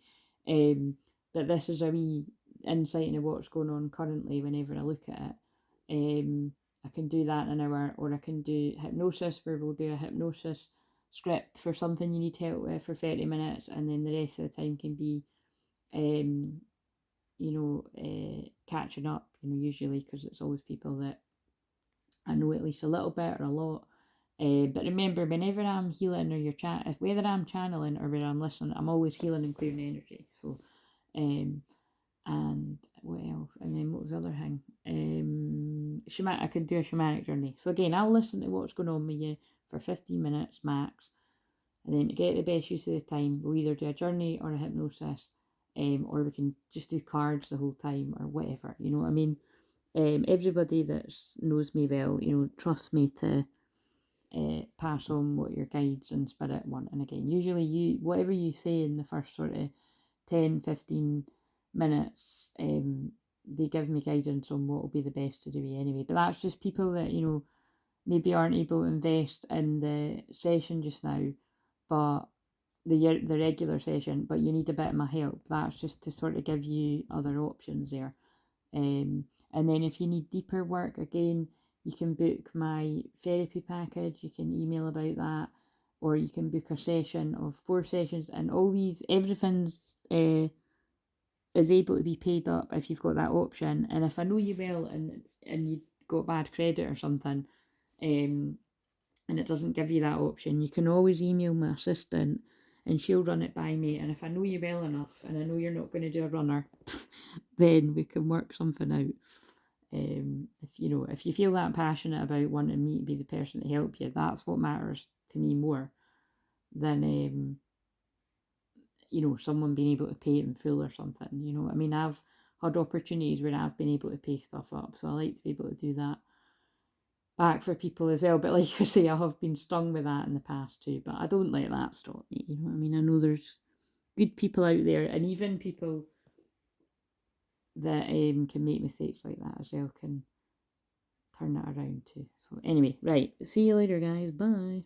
But this is a wee insight into what's going on currently whenever I look at it. I can do that in an hour, or I can do hypnosis, where we'll do a hypnosis script for something you need help with for 30 minutes, and then the rest of the time can be catching up, usually, because it's always people that I know at least a little bit or a lot. But remember, whenever I'm healing or whether I'm channeling or whether I'm listening, I'm always healing and clearing energy. So, and what else? And then what was the other thing? I can do a shamanic journey. So again, I'll listen to what's going on with you for 15 minutes max. And then to get the best use of the time, we'll either do a journey or a hypnosis, or we can just do cards the whole time or whatever. You know what I mean? Everybody that knows me well, trusts me to pass on what your guides and spirit want. And again, usually whatever you say in the first sort of 10-15 minutes, they give me guidance on what will be the best to do anyway. But that's just people that, maybe aren't able to invest in the session just now, but the regular session, but you need a bit of my help. That's just to sort of give you other options there. And then if you need deeper work, again, you can book my therapy package. You can email about that, or you can book a session of 4 sessions, and everything's is able to be paid up if you've got that option. And if I know you well and you got bad credit or something, and it doesn't give you that option, you can always email my assistant and she'll run it by me. And if I know you well enough and I know you're not going to do a runner, then we can work something out. If you feel that passionate about wanting me to be the person to help you, that's what matters to me more than someone being able to pay it in full or something. I mean, I've had opportunities where I've been able to pay stuff up, so I like to be able to do that back for people as well. But like I say, I have been stung with that in the past too, but I don't let that stop me. I mean, I know there's good people out there, and even people that can make mistakes like that as well can turn it around too. So anyway, right, see you later guys, bye.